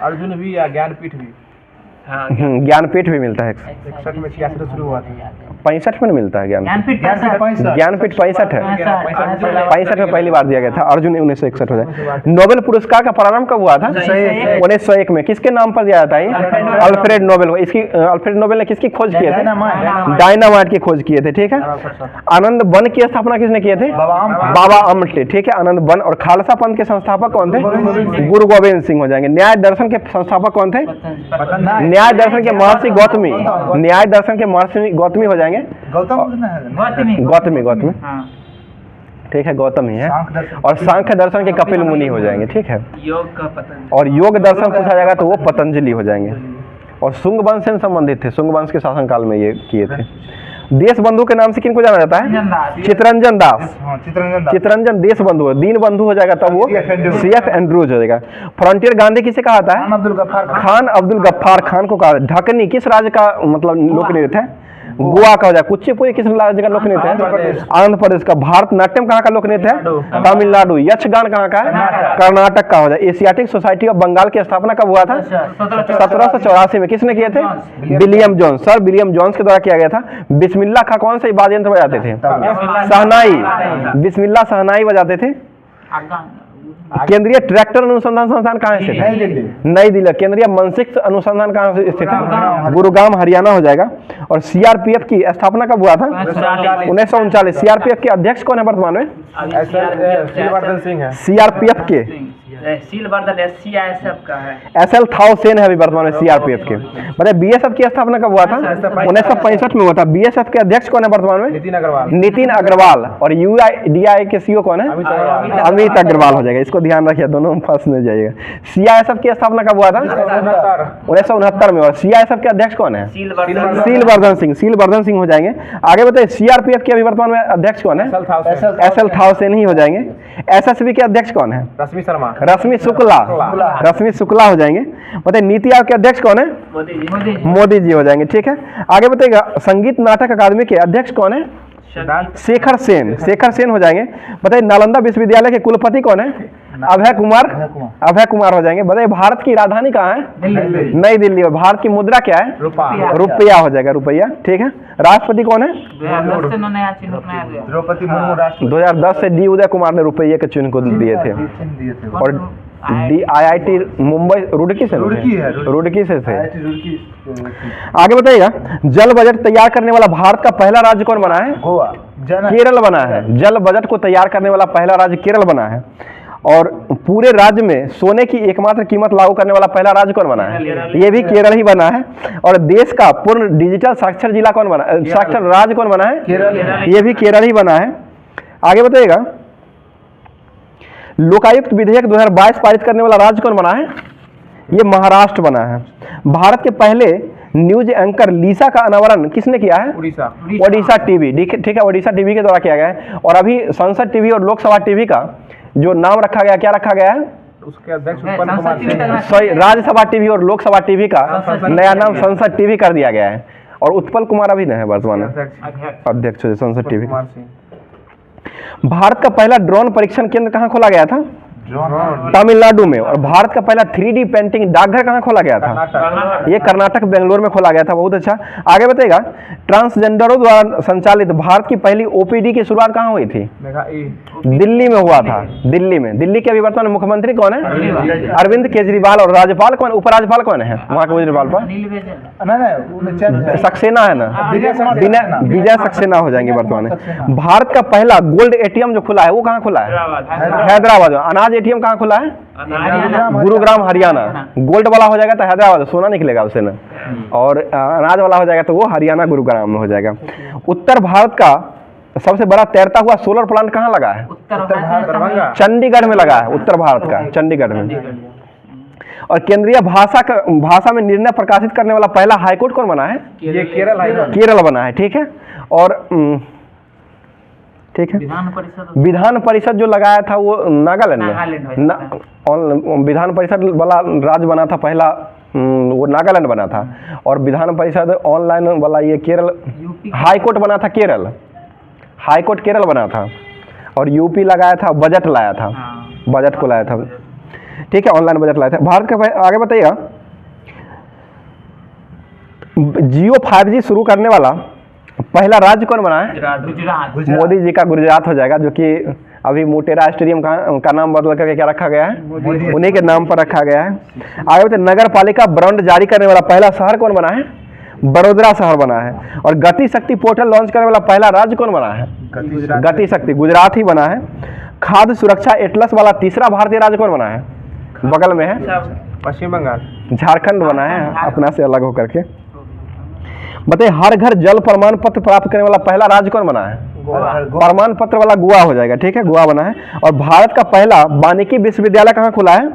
अर्जुन भी या ज्ञानपीठ भी ज्ञानपीठ भी मिलता है। 61 में 66 से शुरू हुआ था, 65 में मिलता है ज्ञानपीठ। ज्ञानपीठ 65 है, 65 में पहली बार दिया गया था। अर्जुन 1961 हो जाए। नोबेल पुरस्कार का प्रारंभ कब हुआ था? 1901 में। किसके नाम पर दिया जाता है? Alfred Nobel. इसकी अल्फ्रेड नोबेल ने किसकी खोज किए थे? डायनामाइट की खोज किए थे, ठीक है। आनंद वन की स्थापना किसने किए थे? बाबा अमटे, ठीक है, आनंद वन। और खालसा पंथ के संस्थापक कौन थे? गुरु गोविंद सिंह हो जाएंगे। न्याय दर्शन के संस्थापक कौन थे? न्याय दर्शन के महर्षि गौतमी, न्याय दर्शन के महर्षि गौतमी हो जाएंगे। गौतमी, ठीक है, गौतम ही है। और सांख्य दर्शन के कपिल मुनि हो जाएंगे, ठीक है। योग का पतंजलि, और योग दर्शन पूछा जाएगा तो वो पतंजलि हो जाएंगे। और शुंग वंश से संबंधित थे, शुंग वंश के शासनकाल में ये किए थे। देश बंधु के नाम से किनको जाना जाता है? चित्तरंजन दास। चित्तरंजन देश बंधु, दीन बंधु हो जाएगा तब वो CF एंड्रूज हो जाएगा। फ्रंटियर गांधी किसे कहा था? खान अब्दुल गफ्फार खान को कहा। ढकनी किस राज्य का मतलब लोक नृत्य है? गोवा का हो जाए। कुचिपुड़ी किस राज्य का लोक नृत्य है? आंध्र प्रदेश का। भारतनाट्यम कहाँ का लोक नृत्य है? तमिलनाडु। यक्षगान कहाँ का है? कर्नाटक का हो जाए। एशियाटिक सोसाइटी ऑफ बंगाल की स्थापना कब हुआ था? 1784 में। किसने किए थे? William Jones, sir William Jones के द्वारा किया गया था। बिस्मिल्लाह खां कौन से वाद्य यंत्र बजाते थे? शहनाई। बिस्मिल्लाह शहनाई बजाते थे। केंद्रीय ट्रैक्टर अनुसंधान संस्थान कहाँ स्थित है? नई दिल्ली। केंद्रीय मनसिक अनुसंधान कहाँ से स्थित है? गुरुग्राम हरियाणा हो जाएगा। और CRPF की स्थापना कब हुआ था? 1939। CRPF के अध्यक्ष कौन है वर्तमान में? शीलवर्धन सिंह है। CRPF के शीलवर्धन SCISF का है। SL थाउसेन है अभी वर्तमान में CRPF के। बताइए BSF की स्थापना कब हुआ था? 1965 में हुआ था। BSF के अध्यक्ष कौन है वर्तमान में? नितिन अग्रवाल। और UIDAI के CEO कौन है? अमित अग्रवाल हो जाएगा। इसको ध्यान रखिए, दोनों में फंस नहीं जाइएगा। CISF की स्थापना कब हुआ था? 1969 में। और CISF के अध्यक्ष कौन है? शीलवर्धन सिंह। शीलवर्धन सिंह हो जाएंगे। आगे बताइए CRPF के अभी वर्तमान में अध्यक्ष कौन है? SL थाउसेन ही हो जाएंगे। SSB के अध्यक्ष कौन है? रश्मि शुक्ला। रश्मि शुक्ला हो जाएंगे। बताइए नीति आयोग के अध्यक्ष कौन है? मोदी जी हो जाएंगे, ठीक है। आगे बताइएगा संगीत नाटक अकादमी के अध्यक्ष कौन है? शेखर सेन। शेखर सेन हो जाएंगे। बताइए नालंदा विश्वविद्यालय के कुलपति कौन है? अभय कुमार। अभय कुमार हो जाएंगे। बताइए भारत की राजधानी कहाँ है? नई दिल्ली। और भारत की मुद्रा क्या है? रुपया हो जाएगा, रुपया, ठीक है। राष्ट्रपति कौन है? 2010 से D उदय कुमार ने रुपये के चिन्ह को दिए थे। और DIIT मुंबई रुड़की से थे। आगे बताइएगा जल बजट तैयार करने वाला भारत का पहला राज्य कौन बना है? गोवा। केरल बना है। जल बजट को तैयार करने वाला पहला राज्य केरल बना है। और पूरे राज्य में सोने की एकमात्र कीमत लागू करने वाला पहला राज्य कौन बना है? ये भी केरल ही बना है। और देश का पूर्ण डिजिटल साक्षर जिला कौन बना? साक्षर राज्य कौन बना है? ये भी केरल ही बना है। आगे बताइएगा लोकायुक्त विधेयक 2022 पारित करने वाला राज्य कौन बना है? ये महाराष्ट्र बना है। भारत के पहले न्यूज एंकर लीसा का अनावरण किसने किया है? ओडिशा टीवी, ठीक है, ओडिशा टीवी के द्वारा किया गया है। और अभी संसद टीवी और लोकसभा टीवी का जो नाम रखा गया, क्या रखा गया है? उसके अध्यक्ष उत्पल कुमार सिंह। सॉरी, राज्यसभा टीवी और लोकसभा टीवी का नया नाम संसद टीवी कर दिया गया है। और उत्पल कुमार अभी है वर्तमान अध्यक्ष संसद टीवी। भारत का पहला ड्रोन परीक्षण केंद्र कहाँ खोला गया था? तमिलनाडु में। और भारत का पहला 3D पेंटिंग डाकघर कहाँ खोला गया था? ये कर्नाटक बेंगलोर में खोला गया था। बहुत अच्छा। आगे बताइएगा ट्रांसजेंडरों द्वारा संचालित भारत की पहली OPD की शुरुआत कहाँ हुई थी? दिल्ली में हुआ था। दिल्ली में। दिल्ली के अभी वर्तमान मुख्यमंत्री कौन है? अरविंद केजरीवाल। और राज्यपाल कौन? उपराज्यपाल कौन है वहाँ के केजरीवाल पर? सक्सेना है ना, विजय सक्सेना हो जाएंगे वर्तमान में। भारत का पहला गोल्ड ATM जो खुला है वो कहाँ खुला है? हैदराबाद। अनाज ATM कहाँ खुला है? गुरुग्राम हरियाणा। गोल्ड वाला हो जाएगा तो हैदराबाद, सोना निकलेगा उससे ना। और अनाज वाला हो जाएगा तो वो हरियाणा गुरुग्राम में हो जाएगा। उत्तर भारत का सबसे बड़ा तैरता हुआ सोलर प्लांट कहाँ लगा है? उत्तर भारत दरभंगा। चंडीगढ़ में लगा है, उत्तर भारत का चंडीगढ़ में। और केंद्रीय भाषा में निर्णय प्रकाशित करने वाला पहला हाईकोर्ट कौन बना है? ये केरल है। केरल बना है, ठीक है। और ठीक है, विधान परिषद जो लगाया था वो नागालैंड में विधान परिषद वाला राज्य बना था पहला, वो नागालैंड बना था। और विधान परिषद ऑनलाइन वाला ये केरल, हाईकोर्ट बना था केरल, हाईकोर्ट केरल बना था। और यूपी लगाया था, बजट लाया था, बजट को लाया था, ठीक है, ऑनलाइन बजट लाया था। भारत का आगे बताइएगा, जियो 5G शुरू करने वाला पहला राज्य कौन बना है? गुजरात। मोदी जी का गुजरात हो जाएगा, जो कि अभी मोटेरा स्टेडियम का नाम बदल करके क्या रखा गया है? उन्हीं के नाम पर रखा गया है। आगे बताइए, नगर पालिका बॉन्ड जारी करने वाला पहला शहर कौन बना है? बड़ोदरा शहर बना है। और गति शक्ति पोर्टल लॉन्च करने वाला पहला राज्य कौन बना है? गति शक्ति, गुजरात ही बना है। खाद्य सुरक्षा एटलस वाला तीसरा भारतीय राज्य कौन बना है? बगल में है पश्चिम बंगाल, झारखंड बना है, अपना से अलग होकर के। बताइए, हर घर जल प्रमाण पत्र प्राप्त करने वाला पहला राज्य कौन बना है? प्रमाण पत्र वाला गोवा हो जाएगा, ठीक है, गोवा बना है। और भारत का पहला वानिकी विश्वविद्यालय कहाँ खुला है?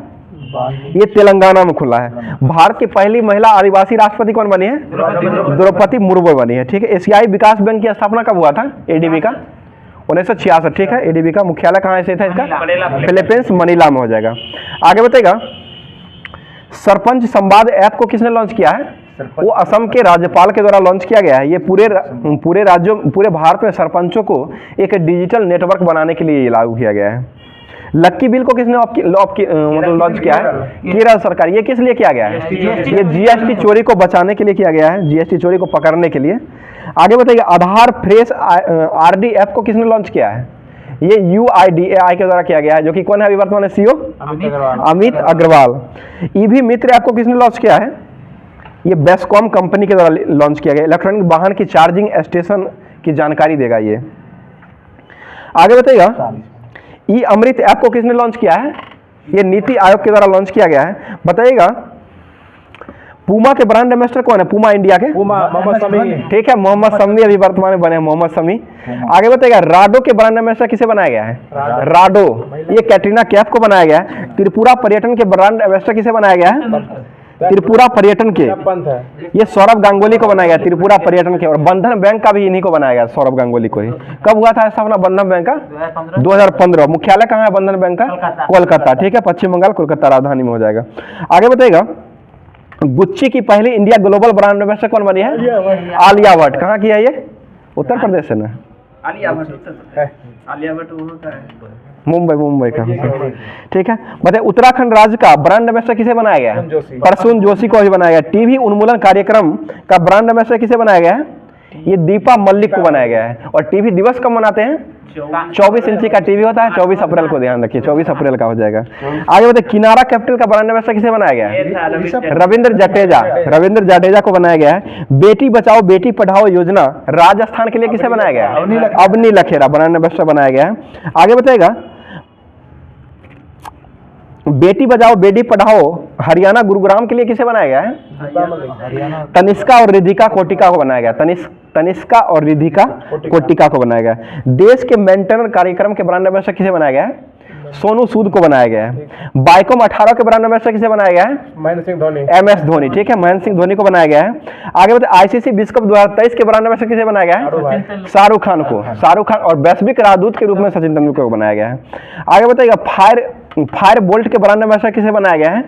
ये तेलंगाना में खुला है। भारत की पहली महिला आदिवासी राष्ट्रपति कौन बनी है? द्रौपदी मुर्मू बनी है, ठीक है। एशियाई विकास बैंक की स्थापना कब हुआ था? एडीबी का 1966, ठीक है। एडीबी का मुख्यालय कहाँ से था इसका? फिलीपींस, मनीला में हो जाएगा। आगे बताइएगा, सरपंच संवाद ऐप को किसने लॉन्च किया है? वो असम के राज्यपाल के द्वारा लॉन्च किया गया है। ये पूरे राज्यों, पूरे भारत में सरपंचों को एक डिजिटल नेटवर्क बनाने के लिए लागू किया गया है। लक्की बिल को किसने मतलब लॉन्च किया है? केरल सरकार। ये किस लिए किया गया है? ये जीएसटी चोरी को बचाने के लिए किया गया है, जीएसटी चोरी को पकड़ने के लिए। आगे बताइए, आधार फ्रेश आरडी ऐप को किसने लॉन्च किया है? ये UIDAI के द्वारा किया गया है, जो कि कौन है अभी वर्तमान में CEO? अमित अग्रवाल। ईवी मित्र ऐप को किसने लॉन्च किया है? ये बेस्कॉम कंपनी के द्वारा लॉन्च किया गया। इलेक्ट्रॉनिक वाहन की चार्जिंग स्टेशन की जानकारी देगा ये। आगे बताइएगा, ई अमृत ऐप को किसने लॉन्च किया है? ये नीति आयोग के द्वारा लॉन्च किया गया है। बताइएगा, पूमा के ब्रांड एम्बेसडर कौन है? पूमा इंडिया के मोहम्मद शमी, ठीक है, मोहम्मद शमी अभी वर्तमान में बने हैं, मोहम्मद शमी। आगे बताइएगा, राडो के ब्रांड एम्बेसडर किसे बनाया गया है? राडो, ये कैटरीना कैफ को बनाया गया है। त्रिपुरा पर्यटन के ब्रांड एम्बेसडर किसे बनाया गया है? त्रिपुरा पर्यटन के, ये सौरभ गांगुली को बनाया गया त्रिपुरा पर्यटन के। और बंधन बैंक का भी इन्हीं को बनाया गया, सौरभ गांगुली को ही। कब हुआ था स्थापना बंधन बैंक का? 2015। मुख्यालय कहाँ है बंधन बैंक का? कोलकाता, ठीक है, पश्चिम बंगाल, कोलकाता राजधानी में हो जाएगा। आगे बताइएगा, गुच्ची की पहली इंडिया ग्लोबल ब्रांड एम्बेसडर कौन बनी है? आलिया भट्ट। कहाँ की है ये? उत्तर प्रदेश से ना? आलिया भट्ट वो होता है मुंबई का, ठीक है। बताइए, उत्तराखंड राज्य का ब्रांड एम्बेसडर किसे बनाया गया है? प्रसून जोशी को ही बनाया गया। टीवी उन्मूलन कार्यक्रम का ब्रांड एम्बेसडर किसे बनाया गया है? ये दीपा मल्लिक को बनाया गया है। और टीवी दिवस कब मनाते हैं? 24 इंची का टीवी होता है, 24 अप्रैल को, ध्यान रखिए, 24 अप्रैल का हो जाएगा। आगे बताइए, किनारा कैपिटल का ब्रांड एम्बेसडर किसे बनाया गया है? रविंद्र जडेजा को बनाया गया है। बेटी बचाओ बेटी पढ़ाओ योजना राजस्थान के लिए किसे बनाया गया है? अवनी लखेरा ब्रांड एम्बेसडर बनाया गया है। आगे बताइएगा, बेटी बचाओ बेटी पढ़ाओ हरियाणा गुरुग्राम के लिए किसे बनाया गया है? तनिष्का और रिधिका कोटिका को बनाया गया। तनिष्का और रिधिका कोटिका को बनाया गया। देश के मेंटेनर कार्यक्रम के ब्रांड एम्बेसडर किसे बनाया गया है? सोनू सूद को बनाया गया है। बाइकॉम 18 के ब्रांड एम्बेसडर किसे बनाया गया है? महेंद्र सिंह धोनी, MS धोनी, ठीक है, महेंद्र सिंह धोनी को बनाया गया है। आगे बताइए, ICC विश्व कप 2023 के ब्रांड एम्बेसडर किसे बनाया गया है? शाहरुख खान को। शाहरुख खान। और वैश्विक राजदूत के रूप में सचिन तेंदुलकर को बनाया गया है। आगे बताइएगा, फायर बोल्ट के ब्रांड एम्बेसडर किसे बनाया गया है?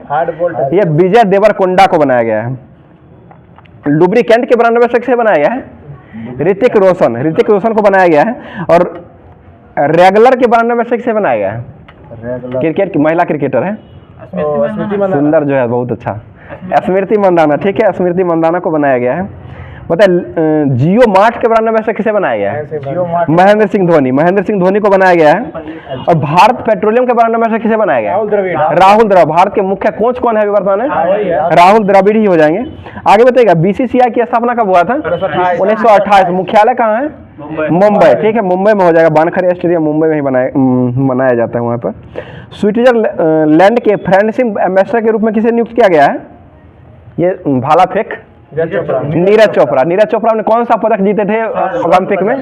ये विजय देवरकोंडा को बनाया गया है। लुब्रिकेंट के ब्रांड एम्बेसडर किसे बनाया गया है? ऋतिक रोशन को बनाया गया है। और रेगुलर के ब्रांड एम्बेसडर किसे बनाया गया है? क्रिकेट की महिला क्रिकेटर है, सुंदर जो है, बहुत अच्छा, स्मृति मंदाना, ठीक है, स्मृति मंदाना को बनाया गया है। बताइए, जियो मार्ट के ब्रांड एम्बेसडर किसे बनाया गया है? महेंद्र सिंह धोनी को बनाया गया है। और भारत पेट्रोलियम के ब्रांड एम्बेसडर किसे बनाया गया है? राहुल द्रविड़। भारत के मुख्य कोच कौन है वर्तमान में? राहुल द्रविड़ ही हो जाएंगे। आगे बताइएगा, BCCI की स्थापना कब हुआ था? 1928। मुख्यालय कहाँ है? मुंबई, ठीक है, मुंबई में हो जाएगा। वानखेड़े स्टेडियम मुंबई में ही मनाया जाता है वहाँ पर। स्विट्जरलैंड के फ्रेंडशिप एम्बेसडर के रूप में किसे नियुक्त किया गया है? ये भाला फेंक नीरज चोपड़ा ने कौन सा पदक जीते थे ओलंपिक में?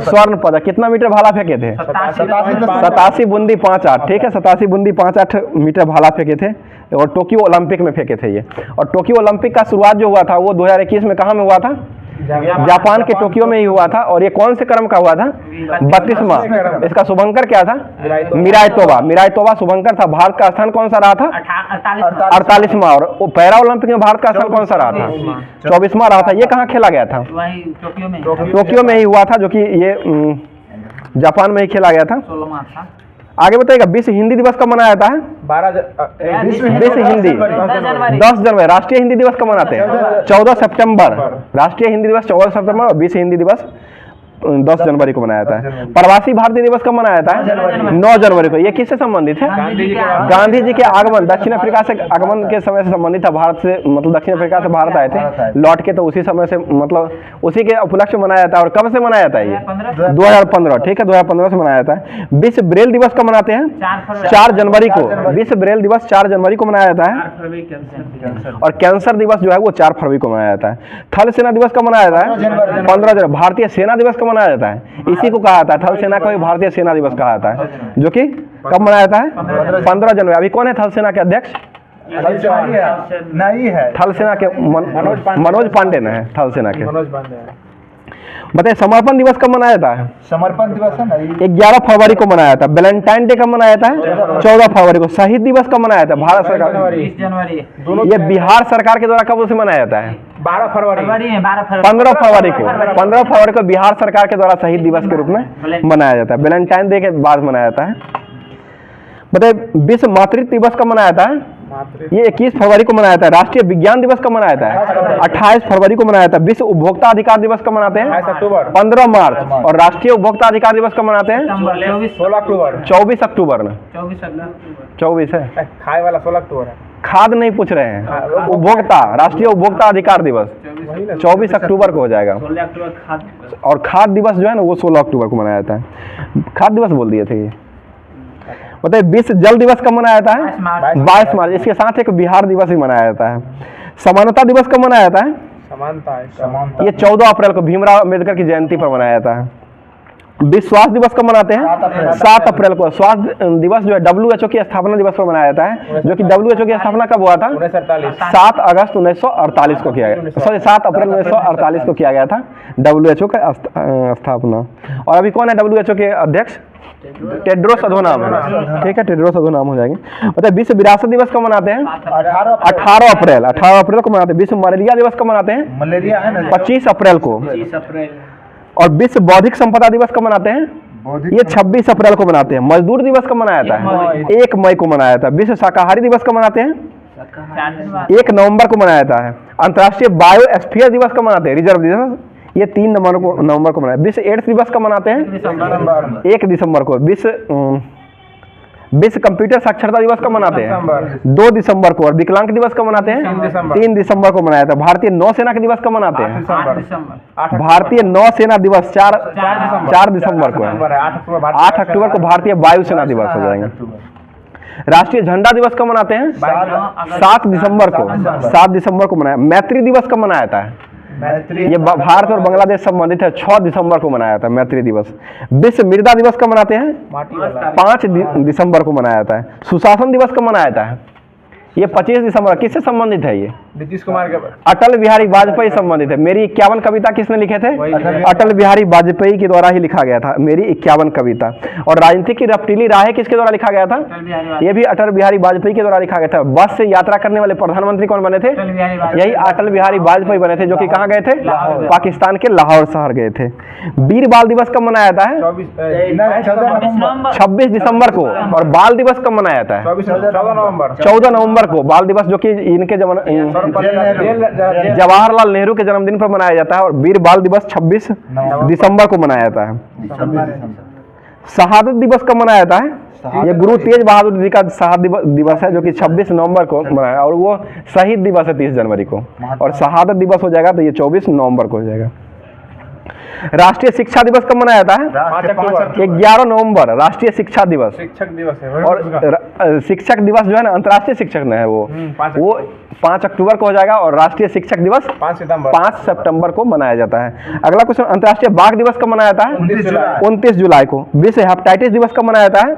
स्वर्ण पदक। कितना मीटर भाला फेंके थे? 87 बूंदी 5-8, ठीक है, 87 बूंदी 5-8 मीटर भाला फेंके थे और टोक्यो ओलंपिक में फेंके थे ये। और टोक्यो ओलंपिक का शुरुआत जो हुआ था वो 2021 में कहाँ में हुआ था? जापान के टोक्यो में ही हुआ था। और ये कौन से क्रम का हुआ था? 32वां। इसका शुभंकर क्या था? मिराई तोबा शुभंकर था। भारत का स्थान कौन सा रहा था? 48वां। और पैरा ओलंपिक में भारत का स्थान कौन सा रहा था? 24वां रहा था। ये कहाँ खेला गया था? टोक्यो में ही हुआ था, जो कि ये जापान में ही खेला गया था। 16वां था। आगे बताइएगा, विश्व हिंदी दिवस कब मनाया जाता है? विश्व हिंदी 10 जनवरी। राष्ट्रीय हिंदी दिवस कब मनाते हैं? 14 सितंबर। राष्ट्रीय हिंदी दिवस 14 सितंबर और विश्व हिंदी दिवस 10 जनवरी को मनाया जाता है। प्रवासी भारतीय दिवस कब मनाया जाता है? 9 जनवरी को। ये किससे संबंधित है? गांधी जी के आगमन, दक्षिण अफ्रीका से आगमन के समय से संबंधित है। भारत से मतलब दक्षिण अफ्रीका से भारत आए थे, लौट के तो उसी समय से मतलब उसी के उपलक्ष्य में मनाया जाता है। और कब से मनाया जाता है ये? 2015, ठीक है, 2015 से मनाया जाता है। विश्व ब्रेल दिवस कब मनाते हैं? 4 जनवरी को। विश्व ब्रेल दिवस 4 जनवरी को मनाया जाता है। और कैंसर दिवस जो है वो 4 फरवरी को मनाया जाता है। थल सेना दिवस कब मनाया जाता है? 15 जनवरी। भारतीय सेना दिवस कब मनाया जाता है? इसी को कहा जाता है, थल सेना को भी भारतीय सेना दिवस कहा जाता है, जो कि कब मनाया जाता है? 15 जनवरी। अभी कौन है थल सेना के अध्यक्ष? नहीं है, थल सेना के मनोज पांडे ने है, थल सेना के। बताइए, समर्पण दिवस कब मनाया जाता है? समर्पण दिवस है ना, 11 फरवरी को मनाया जाता है। वैलेंटाइन डे कब मनाया जाता है? 14 फरवरी को। शहीद दिवस कब मनाया जाता है? भारत सरकार 20 जनवरी। ये बिहार सरकार के द्वारा कब उसे मनाया जाता है? 12 फरवरी। 15 फरवरी को। 15 फरवरी को बिहार सरकार के द्वारा शहीद दिवस के रूप में मनाया जाता है। वैलेंटाइन डे के बाद मनाया जाता है। बताइए, विश्व मातृत्व दिवस कब मनाया जाता है? ये 21 फरवरी को मनाया जाता है। राष्ट्रीय विज्ञान दिवस कब मनाया जाता है? 28 फरवरी को मनाया जाता है। विश्व उपभोक्ता अधिकार दिवस कब मनाते हैं? 15 मार्च। और राष्ट्रीय उपभोक्ता अधिकार दिवस कब मनाते हैं? 16 अक्टूबर। 24 अक्टूबर ना? 24 है। खाए वाला 16 अक्टूबर है। खाद नहीं पूछ रहे हैं, उपभोक्ता, राष्ट्रीय उपभोक्ता अधिकार दिवस 24 अक्टूबर को हो जाएगा। और खाद दिवस जो है ना वो 16 अक्टूबर को मनाया जाता है। खाद दिवस बोल दिए थे ये। बताइए, विश्व जल दिवस कब मनाया जाता है? 22 मार्च। इसके साथ एक बिहार दिवस भी मनाया जाता है। समानता दिवस कब मनाया जाता है? समानता ये 14 अप्रैल को भीमराव अम्बेडकर की जयंती पर मनाया जाता है। विश्व स्वास्थ्य दिवस कब मनाते हैं? 7 अप्रैल को। स्वास्थ्य दिवस जो है WHO की स्थापना दिवस पर मनाया जाता है, जो कि WHO की स्थापना कब हुआ था? 7 अगस्त 1948 को किया गया, सॉरी 7 अप्रैल 1948 को किया गया था WHO का स्थापना। और अभी कौन है WHO के अध्यक्ष? टेड्रोस अधोनाम है, ठीक है, टेड्रोस अधोनाम हो जाएंगे। बताइए, विश्व विरासत दिवस कब मनाते हैं? 18 अप्रैल को मनाते हैं। विश्व मलेरिया दिवस कब मनाते हैं? मलेरिया है ना, 25 अप्रैल को। और विश्व बौद्धिक संपदा दिवस कब मनाते हैं? ये 26 अप्रैल को मनाते हैं। मजदूर दिवस कब मनाया जाता है? 1 मई को मनाया जाता है। विश्व शाकाहारी दिवस कब मनाते हैं? 1 नवंबर को मनाया जाता है। अंतर्राष्ट्रीय बायोस्फीयर दिवस कब मनाते हैं? रिजर्व दिवस ये 3 नवंबर को मनाया। विश्व एड्स दिवस कब मनाते हैं? 1 दिसंबर को। विश्व कंप्यूटर साक्षरता दिवस कब मनाते हैं? 2 दिसंबर को। और विकलांग दिवस कब मनाते हैं? 3 दिसंबर को मनाया था। भारतीय नौसेना के दिवस कब मनाते हैं? 8 भारतीय नौसेना दिवस 4 दिसंबर को है। 8 अक्टूबर को भारतीय वायुसेना दिवस हो जाएंगे। राष्ट्रीय झंडा दिवस कब मनाते हैं? 7 दिसंबर को। 7 दिसंबर को मनाया। मैत्री दिवस कब मनाया जाता है? ये भारत और बांग्लादेश संबंधित है। 6 दिसंबर को मनाया जाता है मैत्री दिवस। विश्व मृदा दिवस कब मनाते हैं? 5 दिसंबर को मनाया जाता है। सुशासन दिवस कब मनाया जाता है? ये 25 दिसंबर। किससे संबंधित है ये? नीतीश कुमार के अटल बिहारी वाजपेयी संबंधित है। मेरी 51 कविता किसने लिखे थे? अटल बिहारी वाजपेयी के द्वारा ही लिखा गया था मेरी 51 कविता। और राजनीति की रफ्तीली राहें किसके द्वारा लिखा गया था? ये भी अटल बिहारी वाजपेयी के द्वारा लिखा गया था। बस से यात्रा करने वाले प्रधानमंत्री कौन बने थे? यही अटल बिहारी वाजपेयी बने थे, जो कि कहाँ गए थे? पाकिस्तान के लाहौर शहर गए थे। वीर बाल दिवस कब मनाया जाता है? 26 दिसंबर को। और बाल दिवस कब मनाया जाता है? 14 नवंबर को। बाल दिवस जो कि इनके जवाहरलाल नेहरू के जन्मदिन पर मनाया जाता है। और वीर बाल दिवस 26 दिसंबर को मनाया जाता है। शहादत दिवस कब मनाया जाता है? ये गुरु तेज बहादुर जी का शहादत दिवस है, जो कि 26 नवंबर को मनाया। और वो शहीद दिवस है 30 जनवरी को। और शहादत दिवस हो जाएगा तो ये 24 नवंबर को हो जाएगा। राष्ट्रीय शिक्षा दिवस कब मनाया जाता है? राष्ट्रीय 5 अक्टूबर 11 नवंबर राष्ट्रीय शिक्षा दिवस। शिक्षक दिवस है और शिक्षक दिवस जो है ना अंतर्राष्ट्रीय शिक्षक न है वो 5 अक्टूबर को हो जाएगा। और राष्ट्रीय शिक्षक दिवस 5 सितंबर को मनाया जाता है। अगला क्वेश्चन, अंतर्राष्ट्रीय बाघ दिवस कब मनाया जाता है? 29 जुलाई को। विश्व हेपेटाइटिस दिवस कब मनाया जाता है?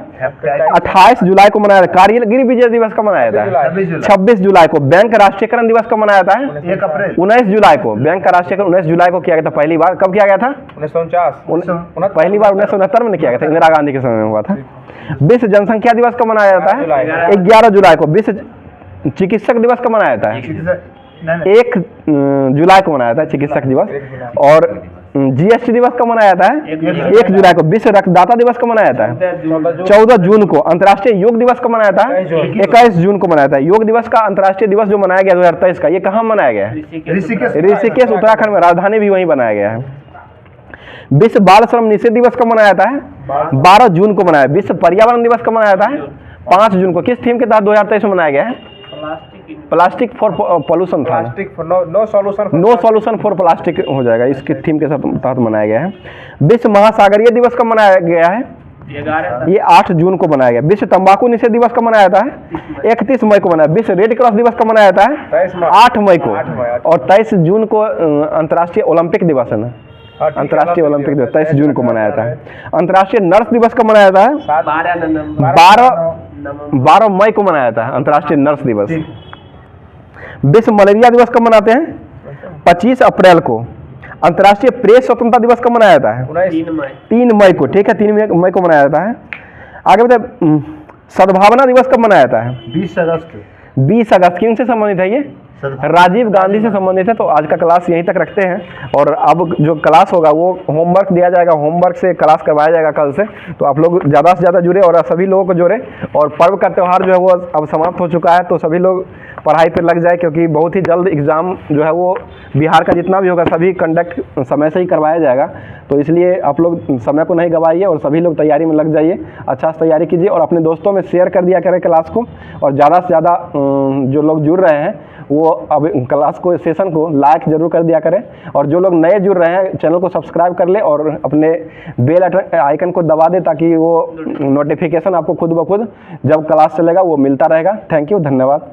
28 जुलाई को मनाया जाता है। कारगिल विजय दिवस कब मनाया जाता है? 26 जुलाई को। बैंक राष्ट्रीयकरण दिवस कब मनाया जाता है? 1 अप्रैल 19 जुलाई को। बैंक का राष्ट्रीयकरण 19 जुलाई को किया गया था पहली बार। कब किया गया था? 1949 पहली बार 1969 में किया गया था, इंदिरा गांधी के समय में हुआ था। विश्व जनसंख्या दिवस कब मनाया जाता है? 11 जुलाई को। विश्व चिकित्सक दिवस कब मनाया जाता है? 1 जुलाई को मनाया जाता है चिकित्सक दिवस। और जीएसटी दिवस कब मनाया जाता है? 1 जुलाई को। विश्व रक्तदाता दिवस कब मनाया जाता है? 14 जून को। अंतर्राष्ट्रीय योग दिवस कब मनाया जाता है? 21 जून को मनाया जाता है। योग दिवस का अंतर्राष्ट्रीय दिवस जो मनाया गया 2023 का, ये कहाँ मनाया गया है? ऋषिकेश उत्तराखंड में, राजधानी भी वहीं बनाया गया है। विश्व बाल श्रम निषेध दिवस कब मनाया जाता है? 12 जून को मनाया। विश्व पर्यावरण दिवस कब मनाया जाता है? 5 जून को। किस थीम के तहत 2023 में मनाया गया है? प्लास्टिक फॉर पॉल्यूशन था। नो सॉल्यूशन फॉर प्लास्टिक हो जाएगा, इसके थीम के तहत मनाया गया है। विश्व महासागरीय दिवस कब मनाया गया है? ये 8 जून को मनाया गया। विश्व तंबाकू निषेध दिवस कब मनाया जाता है? 31 मई को मनाया। विश्व रेड क्रॉस दिवस कब मनाया जाता है? 8 मई को। और 23 जून को अंतर्राष्ट्रीय ओलंपिक दिवस है ना, अंतर्राष्ट्रीय ओलंपिक दिवस 23 जून को मनाया जाता है। अंतर्राष्ट्रीय नर्स दिवस कब मनाया जाता है? 12 मई को मनाया जाता है अंतर्राष्ट्रीय नर्स दिवस। विश्व मलेरिया दिवस कब मनाते हैं? 25 अप्रैल को। अंतर्राष्ट्रीय प्रेस स्वतंत्रता दिवस कब मनाया जाता है? 3 मई को। ठीक है, 3 मई को मनाया जाता है। आगे बताए, सद्भावना दिवस कब मनाया जाता है? 20 अगस्त 20 अगस्त। किन से संबंधित है ये? राजीव गांधी से संबंधित है। तो आज का क्लास यहीं तक रखते हैं। और अब जो क्लास होगा वो होमवर्क दिया जाएगा, होमवर्क से क्लास करवाया जाएगा कल से। तो आप लोग ज़्यादा से ज़्यादा जुड़े और सभी लोगों को जोड़े। और पर्व का त्यौहार जो है वो अब समाप्त हो चुका है, तो सभी लोग पढ़ाई पर लग जाए, क्योंकि बहुत ही जल्द एग्ज़ाम जो है वो बिहार का जितना भी होगा सभी कंडक्ट समय से ही करवाया जाएगा। तो इसलिए आप लोग समय को नहीं गवाइए और सभी लोग तैयारी में लग जाइए, अच्छा से तैयारी कीजिए और अपने दोस्तों में शेयर कर दिया करें क्लास को। और ज़्यादा से ज़्यादा जो लोग जुड़ रहे हैं वो अब क्लास को, सेशन को लाइक जरूर कर दिया करें। और जो लोग नए जुड़ रहे हैं चैनल को सब्सक्राइब कर ले और अपने बेल आइकन को दबा दे, ताकि वो नोटिफिकेशन आपको खुद ब खुद जब क्लास चलेगा वो मिलता रहेगा। थैंक यू, धन्यवाद।